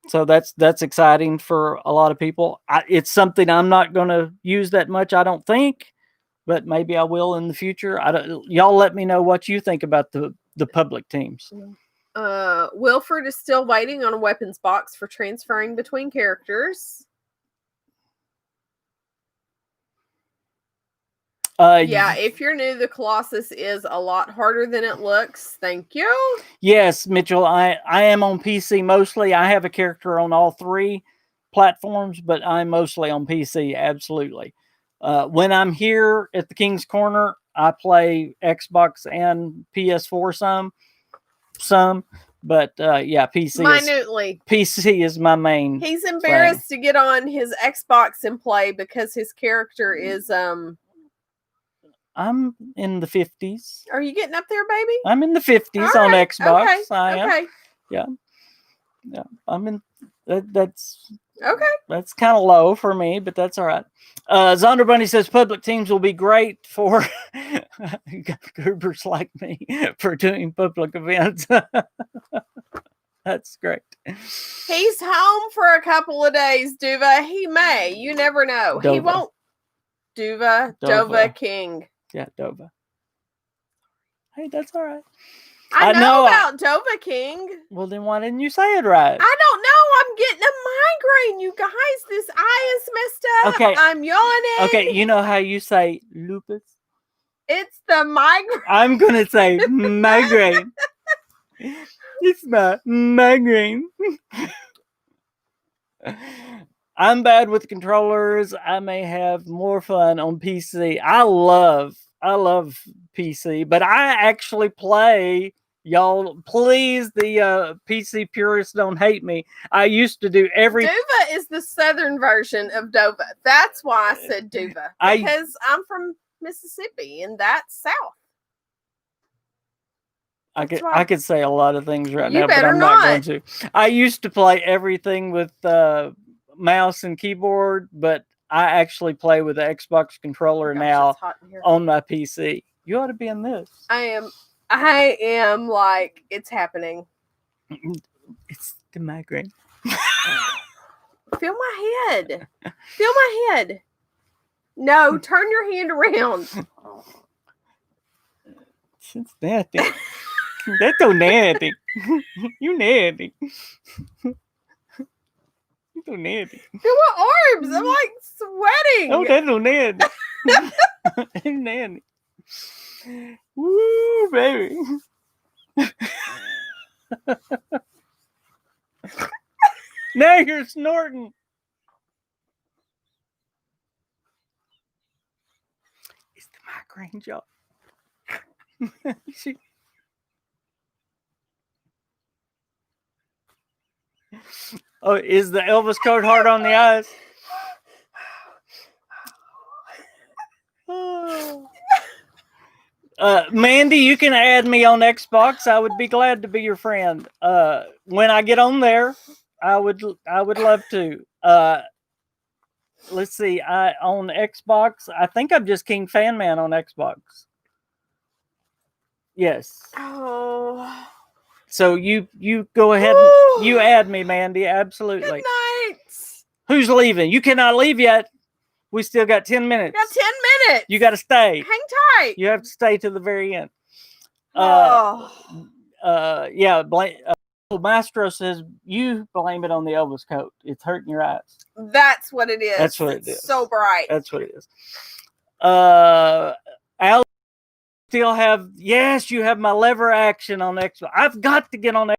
So that's exciting for a lot of people. It's something I'm not going to use that much, I don't think, but maybe I will in the future. Y'all let me know what you think about the public teams. Wilford is still waiting on a weapons box for transferring between characters. Yeah, if you're new, the Colossus is a lot harder than it looks. Thank you. Yes, Mitchell, I am on PC mostly. I have a character on all 3 platforms, but I'm mostly on PC, absolutely. When I'm here at the King's Corner, I play Xbox and PS4 some. some, but yeah, minutely. PC is my main. He's embarrassed to get on his Xbox and play because his character is I'm in the 50s. Are you getting up there, baby? I'm in the 50s on Xbox. Okay. I am. Okay. Yeah. I'm in. That's okay. That's kind of low for me, but that's all right. Zonder Bunny says public teams will be great for goobers like me for doing public events. That's great. He's home for a couple of days, Duva. He may. You never know. Dova. He won't. Dova King. Yeah, Dova. Hey, that's all right. I know about Dova King. Well, then why didn't you say it right? I don't know. I'm getting a migraine, you guys. This eye is messed up. Okay. I'm yawning. Okay, you know how you say lupus? It's the migraine. I'm going to say migraine. It's my migraine. I'm bad with controllers. I may have more fun on PC. I love PC, but I actually play. Y'all, please, the PC purists don't hate me. I used to do every. Duva is the southern version of Dova. That's why I said Duva. Because I'm from Mississippi, and that's south. I could say a lot of things right now, but better I'm not going to. I used to play everything with mouse and keyboard, but I actually play with the Xbox controller now on my PC. You ought to be in this. I am like, it's happening. It's the migraine. Feel my head. Feel my head. No, turn your hand around. It's nasty. That's so nasty. You nasty. You so nasty. Feel my arms. I'm like sweating. Oh, that's so nasty. It's nasty. Woo, baby. Now you're snorting. It's the migraine job. Oh, is the Elvis coat hard on the eyes? Oh. Mandy, you can add me on Xbox. I would be glad to be your friend. When I get on there, I would love to. Let's see. On Xbox, I think I'm just KingFanMan on Xbox. Yes. Oh. So you go ahead and you add me, Mandy. Absolutely. Good night. Who's leaving? You cannot leave yet. We still got 10 minutes. Got 10 minutes. You got to stay. Hang tight. You have to stay to the very end. Yeah. Mastro says you blame it on the Elvis coat. It's hurting your eyes. That's what it is. That's what it is. So bright. That's what it is. Alex, still have, yes, you have my lever action on Xbox. I've got to get on Xbox.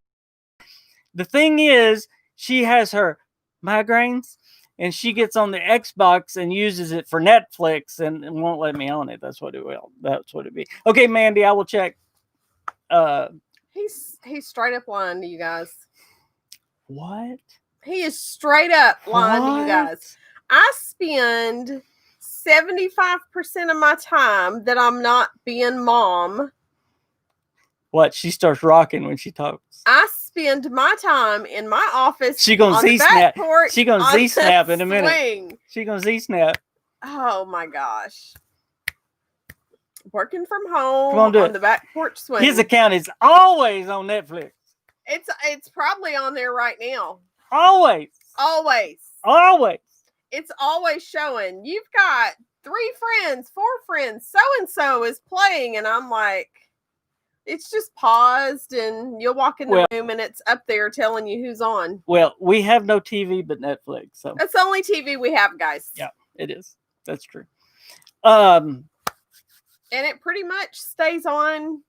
The thing is, she has her migraines, and she gets on the Xbox and uses it for Netflix and won't let me on it. That's what it will. That's what it be. Okay, Mandy, I will check. He's straight up lying to you guys. What? He is straight up lying to you guys. I spend 75% of my time that I'm not being mom. What? She starts rocking when she talks. I spend my time in my office. She gonna Z-snap. She gonna Z-snap in a minute. Swing. She gonna Z-snap. Oh my gosh. Working from home. Come on, do on it. The back porch swing. His account is always on Netflix. It's probably on there right now. Always. It's always showing. You've got 3 friends, 4 friends, so-and-so is playing, and I'm like, it's just paused, and you'll walk in the room, and it's up there telling you who's on. Well, we have no TV but Netflix, so that's the only TV we have, guys. Yeah, it is. That's true. And it pretty much stays on.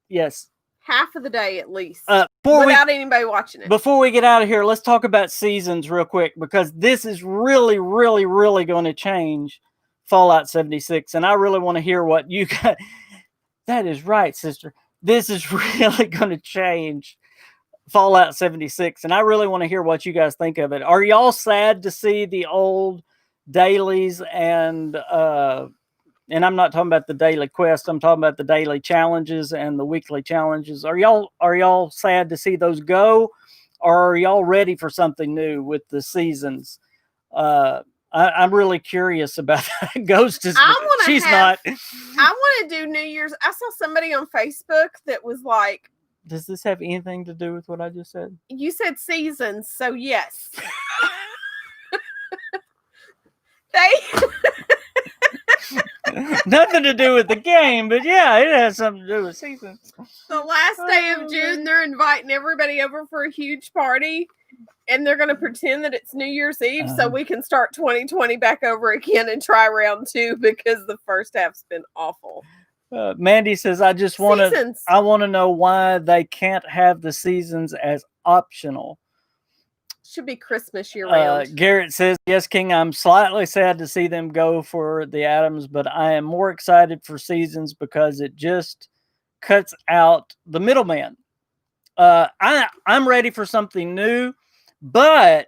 Yes. Half of the day at least. Without anybody watching it. Before we get out of here, let's talk about seasons real quick, because this is really, really, really going to change Fallout 76. And I really want to hear what you got. That is right, sister. this is really going to change Fallout 76, and I really want to hear what you guys think of it. Are y'all sad to see the old dailies and I'm not talking about the daily quest, I'm talking about the daily challenges and the weekly challenges. Are y'all sad to see those go, or are y'all ready for something new with the seasons? I'm really curious about that. Ghost is she's not. I want to do New Year's. I saw somebody on Facebook that was like, Does this have anything to do with what I just said? you said seasons, so yes. They Nothing to do with the game, but yeah, it has something to do with seasons. the last day of June, they're inviting everybody over for a huge party, and they're going to pretend that it's New Year's Eve so we can start 2020 back over again and try round 2 because the first half's been awful. Mandy says, I want to know why they can't have the seasons as optional. Should be Christmas year round. Garrett says, yes, King, I'm slightly sad to see them go for the Adams, but I am more excited for seasons because it just cuts out the middleman. I'm ready for something new, but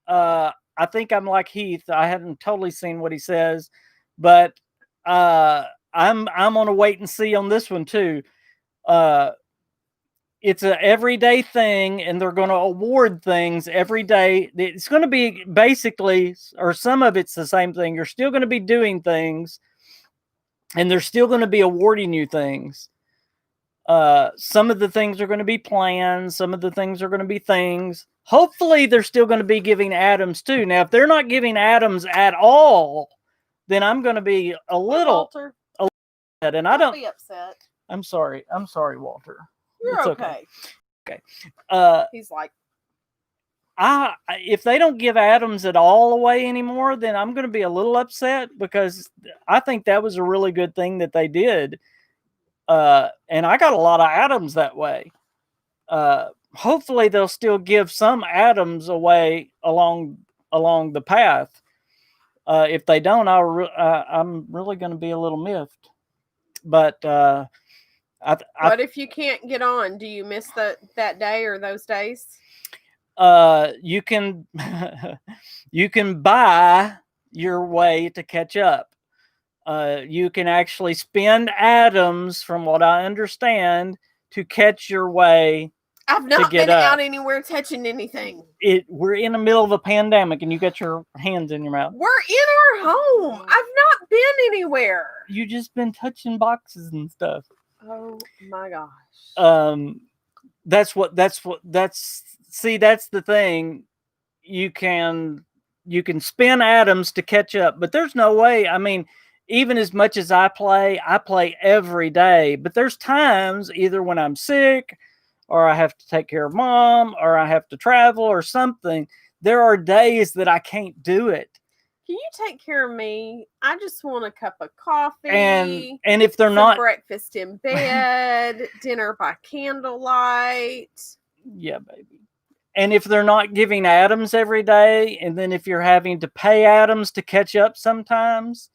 I think I'm like Heath. I haven't totally seen what he says, but I'm on a wait and see on this one too. It's an everyday thing, and they're going to award things every day. It's going to be basically, or some of it's the same thing. You're still going to be doing things, and they're still going to be awarding you things. Some of the things are going to be plans. Some of the things are going to be things. Hopefully, they're still going to be giving atoms too. Now, if they're not giving atoms at all, then I'm going to be a little upset. And I don't be upset. I'm sorry, Walter. You're it's okay. Okay. He's like, if they don't give atoms at all away anymore, then I'm going to be a little upset because I think that was a really good thing that they did. And I got a lot of atoms that way. Hopefully they'll still give some atoms away along the path. If they don't, I'm really going to be a little miffed. But what if you can't get on? Do you miss that day or those days? You can you can buy your way to catch up. You can actually spend atoms, from what I understand, to catch your way. I've not been out anywhere touching anything. We're in the middle of a pandemic, and you got your hands in your mouth. We're in our home. I've not been anywhere. You just been touching boxes and stuff. Oh my gosh. That's the thing. You can spend atoms to catch up, but there's no way. I mean, even as much as I play every day, but there's times either when I'm sick or I have to take care of mom or I have to travel or something. There are days that I can't do it. Can you take care of me? I just want a cup of coffee. And if they're not breakfast in bed, dinner by candlelight. Yeah, baby. And if they're not giving atoms every day, and then if you're having to pay atoms to catch up sometimes,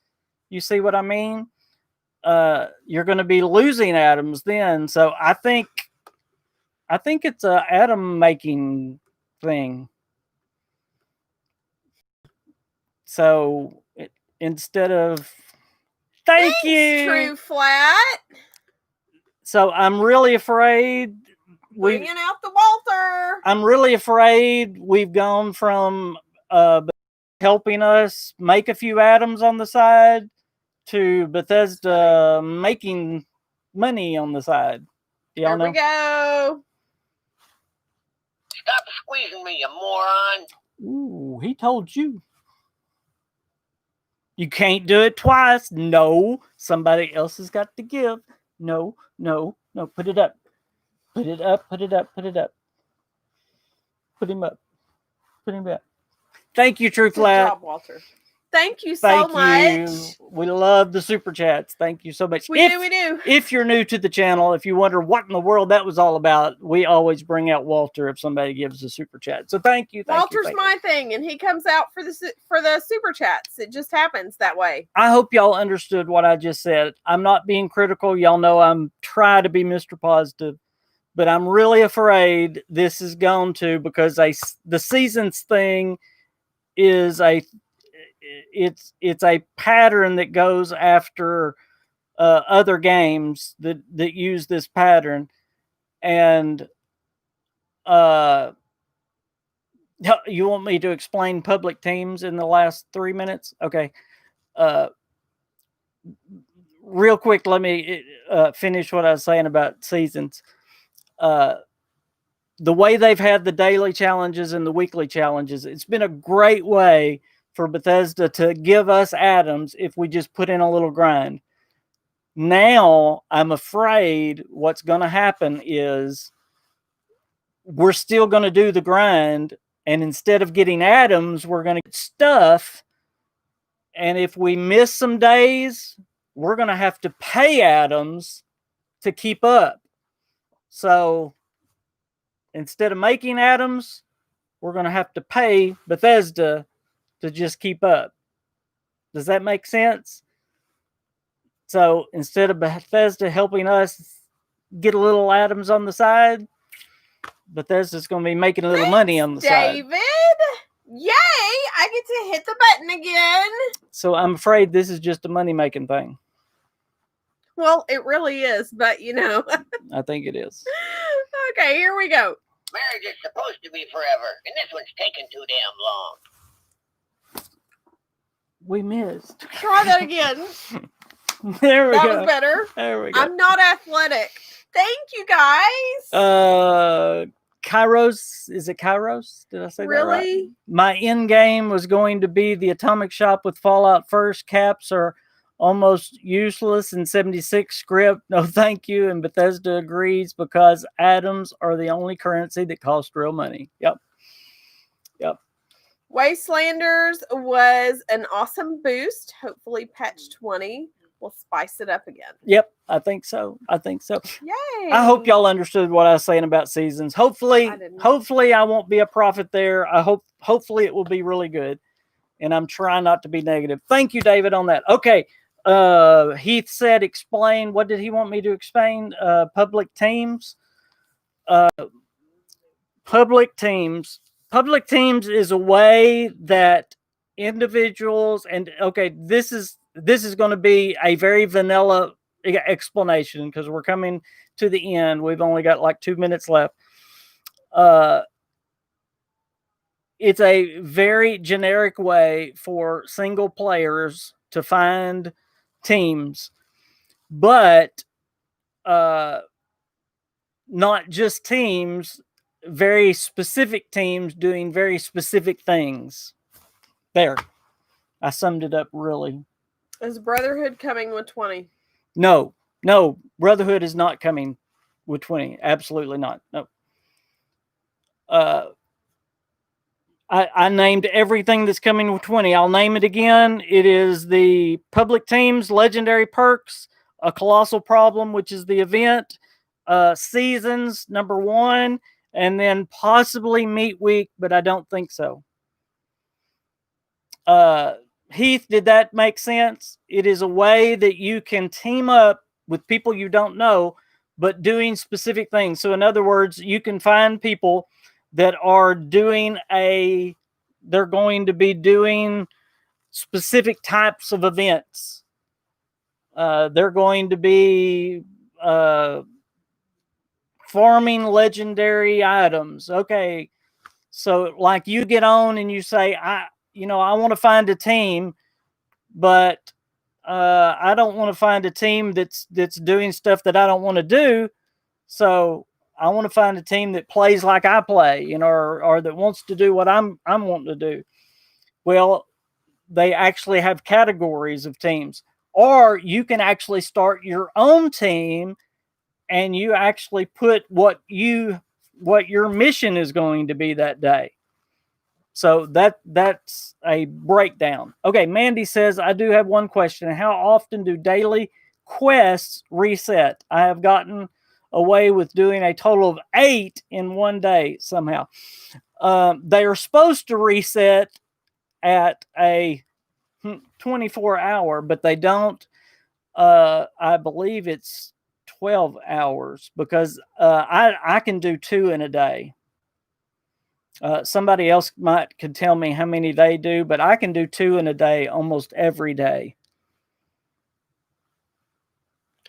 you see what I mean? You're going to be losing atoms then. So I think it's a atom making thing. So instead of thanks, you, True Flat. So I'm really afraid. Bringing out the Walter. I'm really afraid we've gone from helping us make a few atoms on the side to Bethesda making money on the side. Y'all know? There we go. Stop squeezing me, you moron. Ooh, he told you. You can't do it twice. No, somebody else has got to give. No. Put it up. Put it up. Put him up. Thank you, True Flat. Good job, Walter. Thank you so Thank much. you. We love the super chats. Thank you so much. We do. If you're new to the channel, if you wonder what in the world that was all about, we always bring out Walter if somebody gives a super chat. So thank you. Walter's my thing, and he comes out for the super chats. It just happens that way. I hope y'all understood what I just said. I'm not being critical. Y'all know I'm trying to be Mr. Positive, but I'm really afraid this is going to, because the seasons thing is it's a pattern that goes after other games that use this pattern, and you want me to explain public teams in the last 3 minutes? Okay. Real quick, let me finish what I was saying about seasons. The way they've had the daily challenges and the weekly challenges, it's been a great way for Bethesda to give us atoms if we just put in a little grind. Now, I'm afraid what's going to happen is we're still going to do the grind, and instead of getting atoms, we're going to get stuff. And if we miss some days, we're going to have to pay atoms to keep up. So instead of making atoms, we're going to have to pay Bethesda to just keep up. Does that make sense? So instead of Bethesda helping us get a little atoms on the side, Bethesda's going to be making a little money on the side. David, yay! I get to hit the button again. So I'm afraid this is just a money-making thing. Well, it really is, but you know. I think it is. Okay, here we go. Marriage is supposed to be forever, and this one's taking too damn long. We missed. Try that again. There we go. That was better. There we go. I'm not athletic. Thank you, guys. Kairos. Is it Kairos? Did I say that right? Really? My end game was going to be the Atomic Shop with Fallout First. Caps are almost useless in 76 script. No, thank you. And Bethesda agrees because atoms are the only currency that cost real money. Yep. Wastelanders was an awesome boost. Hopefully, patch 20 will spice it up again. Yep, I think so. Yay! I hope y'all understood what I was saying about seasons. Hopefully I won't be a prophet there. Hopefully it will be really good. And I'm trying not to be negative. Thank you, David, on that. Okay. Heath said explain. What did he want me to explain? Public teams. Public teams is a way that individuals, and okay, this is going to be a very vanilla explanation because we're coming to the end. We've only got like 2 minutes left. It's a very generic way for single players to find teams, but not just teams, very specific teams doing very specific things. There. I summed it up really. Is Brotherhood coming with 20? No, Brotherhood is not coming with 20. Absolutely not. No. I named everything that's coming with 20. I'll name it again. It is the public teams, legendary perks, a colossal problem, which is the event, seasons, number 1, and then possibly meet week, but I don't think so. Heath, did that make sense? It is a way that you can team up with people you don't know, but doing specific things. So in other words, you can find people that are they're going to be doing specific types of events. They're going to be farming legendary items. Okay. So like you get on and you say, I want to find a team, but I don't want to find a team that's doing stuff that I don't want to do. So I want to find a team that plays like I play, or that wants to do what I'm wanting to do. Well, they actually have categories of teams, or you can actually start your own team and you actually put what your mission is going to be that day. So that's a breakdown. Okay, Mandy says, I do have one question. How often do daily quests reset? I have gotten away with doing a total of 8 in one day somehow. They are supposed to reset at a 24-hour, but they don't. I believe it's 12 hours because I can do 2 in a day. Somebody else could tell me how many they do, but I can do 2 in a day almost every day.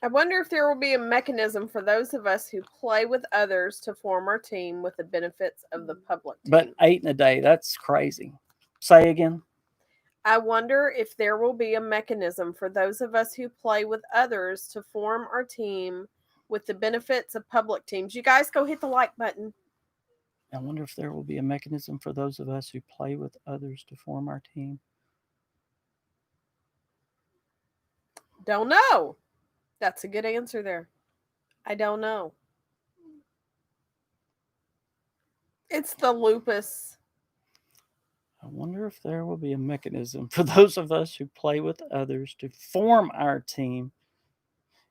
I wonder if there will be a mechanism for those of us who play with others to form our team with the benefits of the public team. But 8 in a day, that's crazy. Say again. I wonder if there will be a mechanism for those of us who play with others to form our team with the benefits of public teams. You guys go hit the like button. I wonder if there will be a mechanism for those of us who play with others to form our team. Don't know. That's a good answer there. I don't know. It's the lupus. I wonder if there will be a mechanism for those of us who play with others to form our team.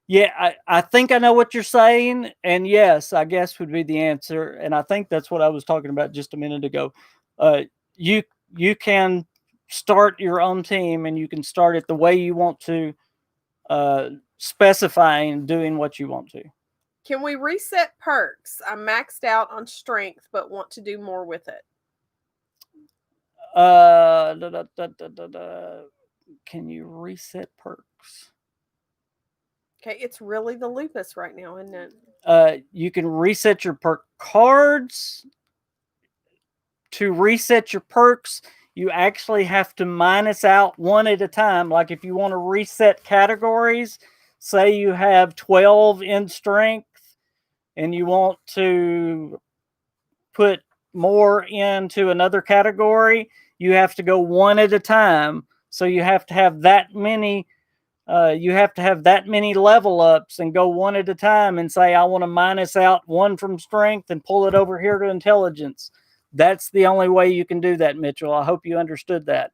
Yeah, I think I know what you're saying. And yes, I guess would be the answer. And I think that's what I was talking about just a minute ago. You can start your own team and you can start it the way you want to, specifying doing what you want to. Can we reset perks? I'm maxed out on strength, but want to do more with it. Can you reset perks? Okay, it's really the lupus right now, isn't it? You can reset your perk cards. To reset your perks, you actually have to minus out one at a time. Like if you want to reset categories, say you have 12 in strength and you want to put more into another category, you have to go one at a time. So you have to have that many level ups and go one at a time and say, I want to minus out one from strength and pull it over here to intelligence. That's the only way you can do that, Mitchell. I hope you understood that.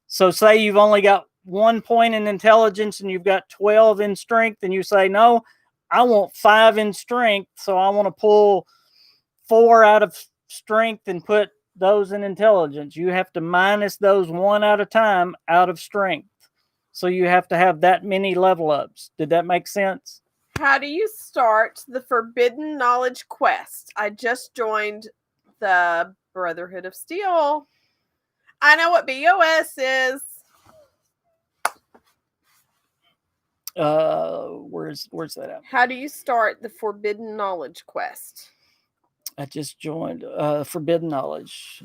So say you've only got 1 point in intelligence and you've got 12 in strength, and you say, no, I want 5 in strength. So I want to pull 4 out of strength and put those in intelligence. You have to minus those one at a time out of strength. So you have to have that many level ups. Did that make sense? How do you start the Forbidden Knowledge quest? I just joined the Brotherhood of Steel. I know what BOS is. Where's that at? How do you start the Forbidden Knowledge quest? I just joined Forbidden Knowledge.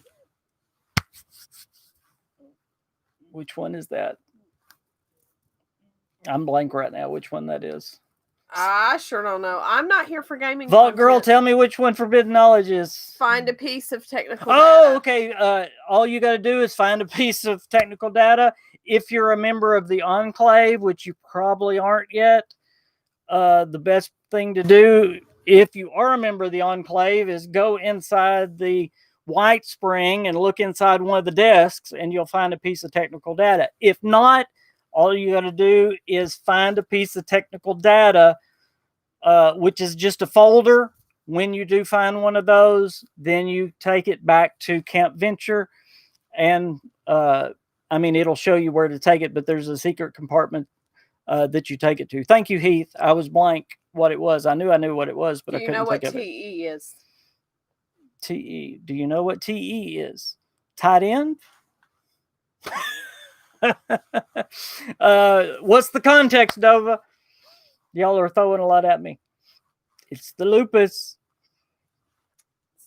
Which one is that? I'm blank right now. Which one that is? I sure don't know. I'm not here for gaming. Vault Girl, tell me which one Forbidden Knowledge is. Find a piece of technical data. data. Okay. All you got to do is find a piece of technical data. If you're a member of the Enclave, which you probably aren't yet, the best thing to do, if you are a member of the Enclave, is go inside the White Spring and look inside one of the desks, and you'll find a piece of technical data. If not, all you got to do is find a piece of technical data, which is just a folder. When you do find one of those, then you take it back to Camp Venture, and it'll show you where to take it, but there's a secret compartment that you take it to. Thank you, Heath. I was blank what it was. I knew what it was, but I couldn't think of it. Do you know what TE is? TE. Do you know what TE is? Tight end? What's the context, Dova? Y'all are throwing a lot at me. It's the lupus.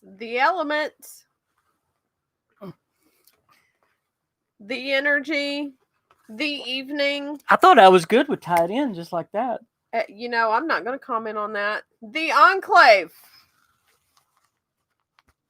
The element. The energy. The evening. I thought I was good with tied in just like that. I'm not going to comment on that. The Enclave.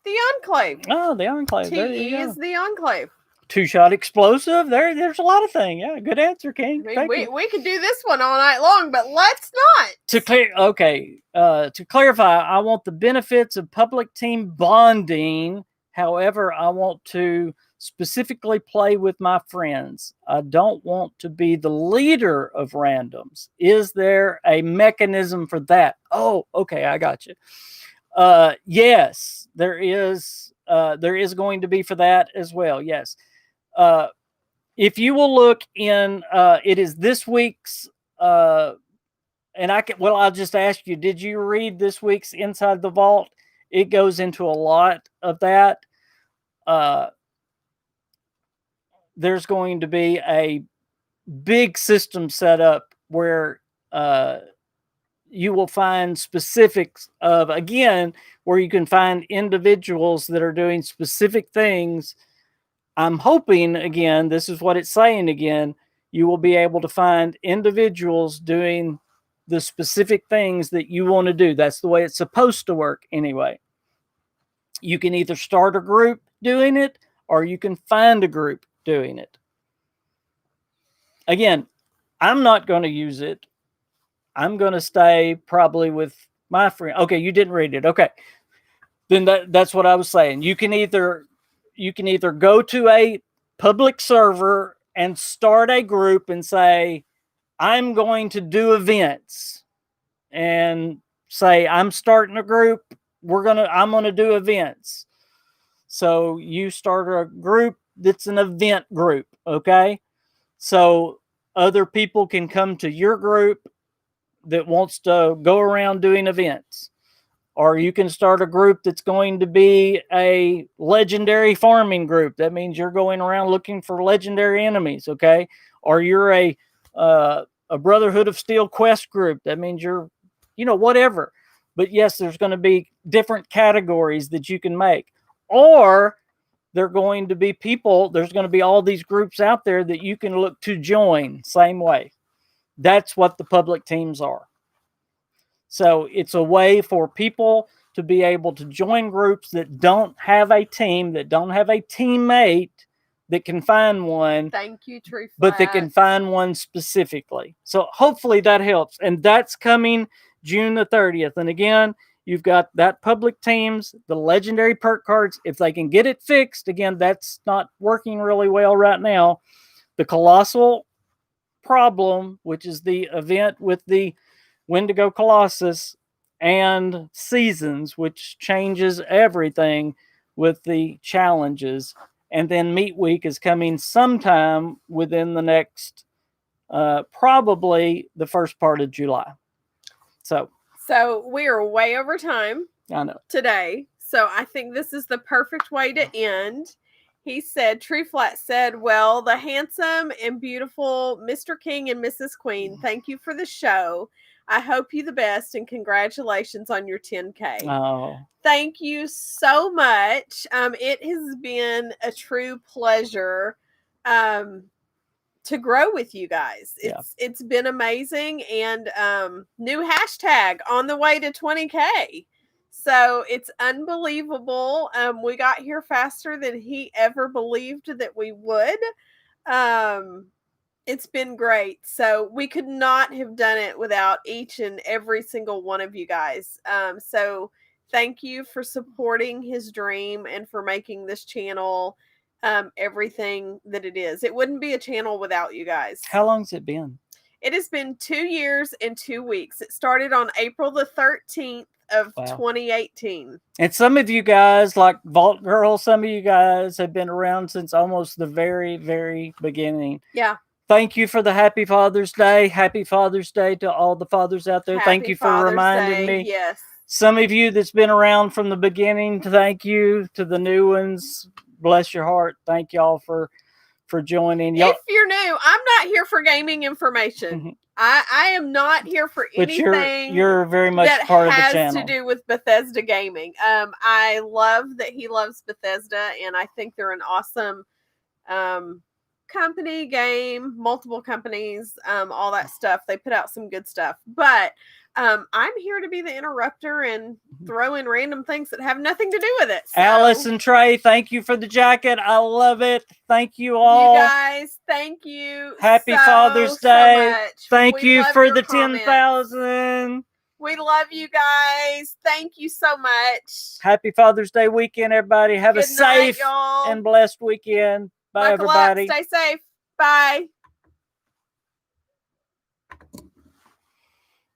The Enclave. Oh, the Enclave. TE is the Enclave. 2-shot explosive. There's a lot of things. Yeah, good answer, King. We could do this one all night long, but let's not. To clarify, I want the benefits of public team bonding However, I want to specifically play with my friends. I don't want to be the leader of randoms. Is there a mechanism for that? Oh, okay, I got you. Yes, there is. There is going to be for that as well. Yes. If you will look in, it is this week's. And I can. Well, I'll just ask you: did you read this week's Inside the Vault? It goes into a lot of that. There's going to be a big system set up where you will find specifics of, again, where you can find individuals that are doing specific things. I'm hoping, again, this is what it's saying again, you will be able to find individuals doing the specific things that you want to do. That's the way it's supposed to work anyway. You can either start a group doing it, or you can find a group doing it. Again, I'm not going to use it. I'm going to stay probably with my friend. Okay, you didn't read it. Okay. Then that's what I was saying. You can either go to a public server and start a group and say, I'm going to do events, and say, I'm starting a group. I'm going to do events. So you start a group that's an event group. Okay. So other people can come to your group that wants to go around doing events. Or you can start a group that's going to be a legendary farming group. That means you're going around looking for legendary enemies, okay? Or you're a Brotherhood of Steel quest group. That means you're, whatever. But yes, there's going to be different categories that you can make. Or they're going to be there's going to be all these groups out there that you can look to join, same way. That's what the public teams are. So it's a way for people to be able to join groups that don't have a team, that don't have a teammate, that can find one. Thank you, Tree Flat. But that can find one specifically. So hopefully that helps. And that's coming June the 30th. And again, you've got that public teams, the legendary perk cards. If they can get it fixed, again, that's not working really well right now. The Colossal Problem, which is the event with the Wendigo Colossus, and Seasons, which changes everything with the challenges. And then Meat Week is coming sometime within the next, probably the first part of July. So we are way over time. I know today. So I think this is the perfect way to end. He said, Tree Flat said, well, the handsome and beautiful Mr. King and Mrs. Queen, thank you for the show. I hope you the best, and congratulations on your 10K. Oh, thank you so much. It has been a true pleasure to grow with you guys. It's been amazing, and new hashtag on the way to 20K. So it's unbelievable. We got here faster than he ever believed that we would. It's been great. So we could not have done it without each and every single one of you guys. So thank you for supporting his dream and for making this channel everything that it is. It wouldn't be a channel without you guys. How long's it been? It has been 2 years and 2 weeks. It started on April the 13th of 2018. And some of you guys, like Vault Girl, some of you guys have been around since almost the very, very beginning. Yeah. Thank you for the Happy Father's Day. Happy Father's Day to all the fathers out there. Thank you for reminding me. Yes. Some of you that's been around from the beginning, thank you. To the new ones, bless your heart. Thank y'all for joining. If you're new, I'm not here for gaming information. I am not here for anything. You're very much part of the channel. That has to do with Bethesda Gaming. I love that he loves Bethesda, and I think they're an awesome company, game, multiple companies, all that stuff. They put out some good stuff. But I'm here to be the interrupter and throw in random things that have nothing to do with it. So, Alice and Trey, thank you for the jacket. I love it. Thank you all. You guys, thank you. Happy Father's Day. So much. Thank you for the comments. 10,000. We love you guys. Thank you so much. Happy Father's Day weekend, everybody. Have a Good night, safe y'all. and blessed weekend. Bye, Buckle up. everybody. Stay safe. Bye.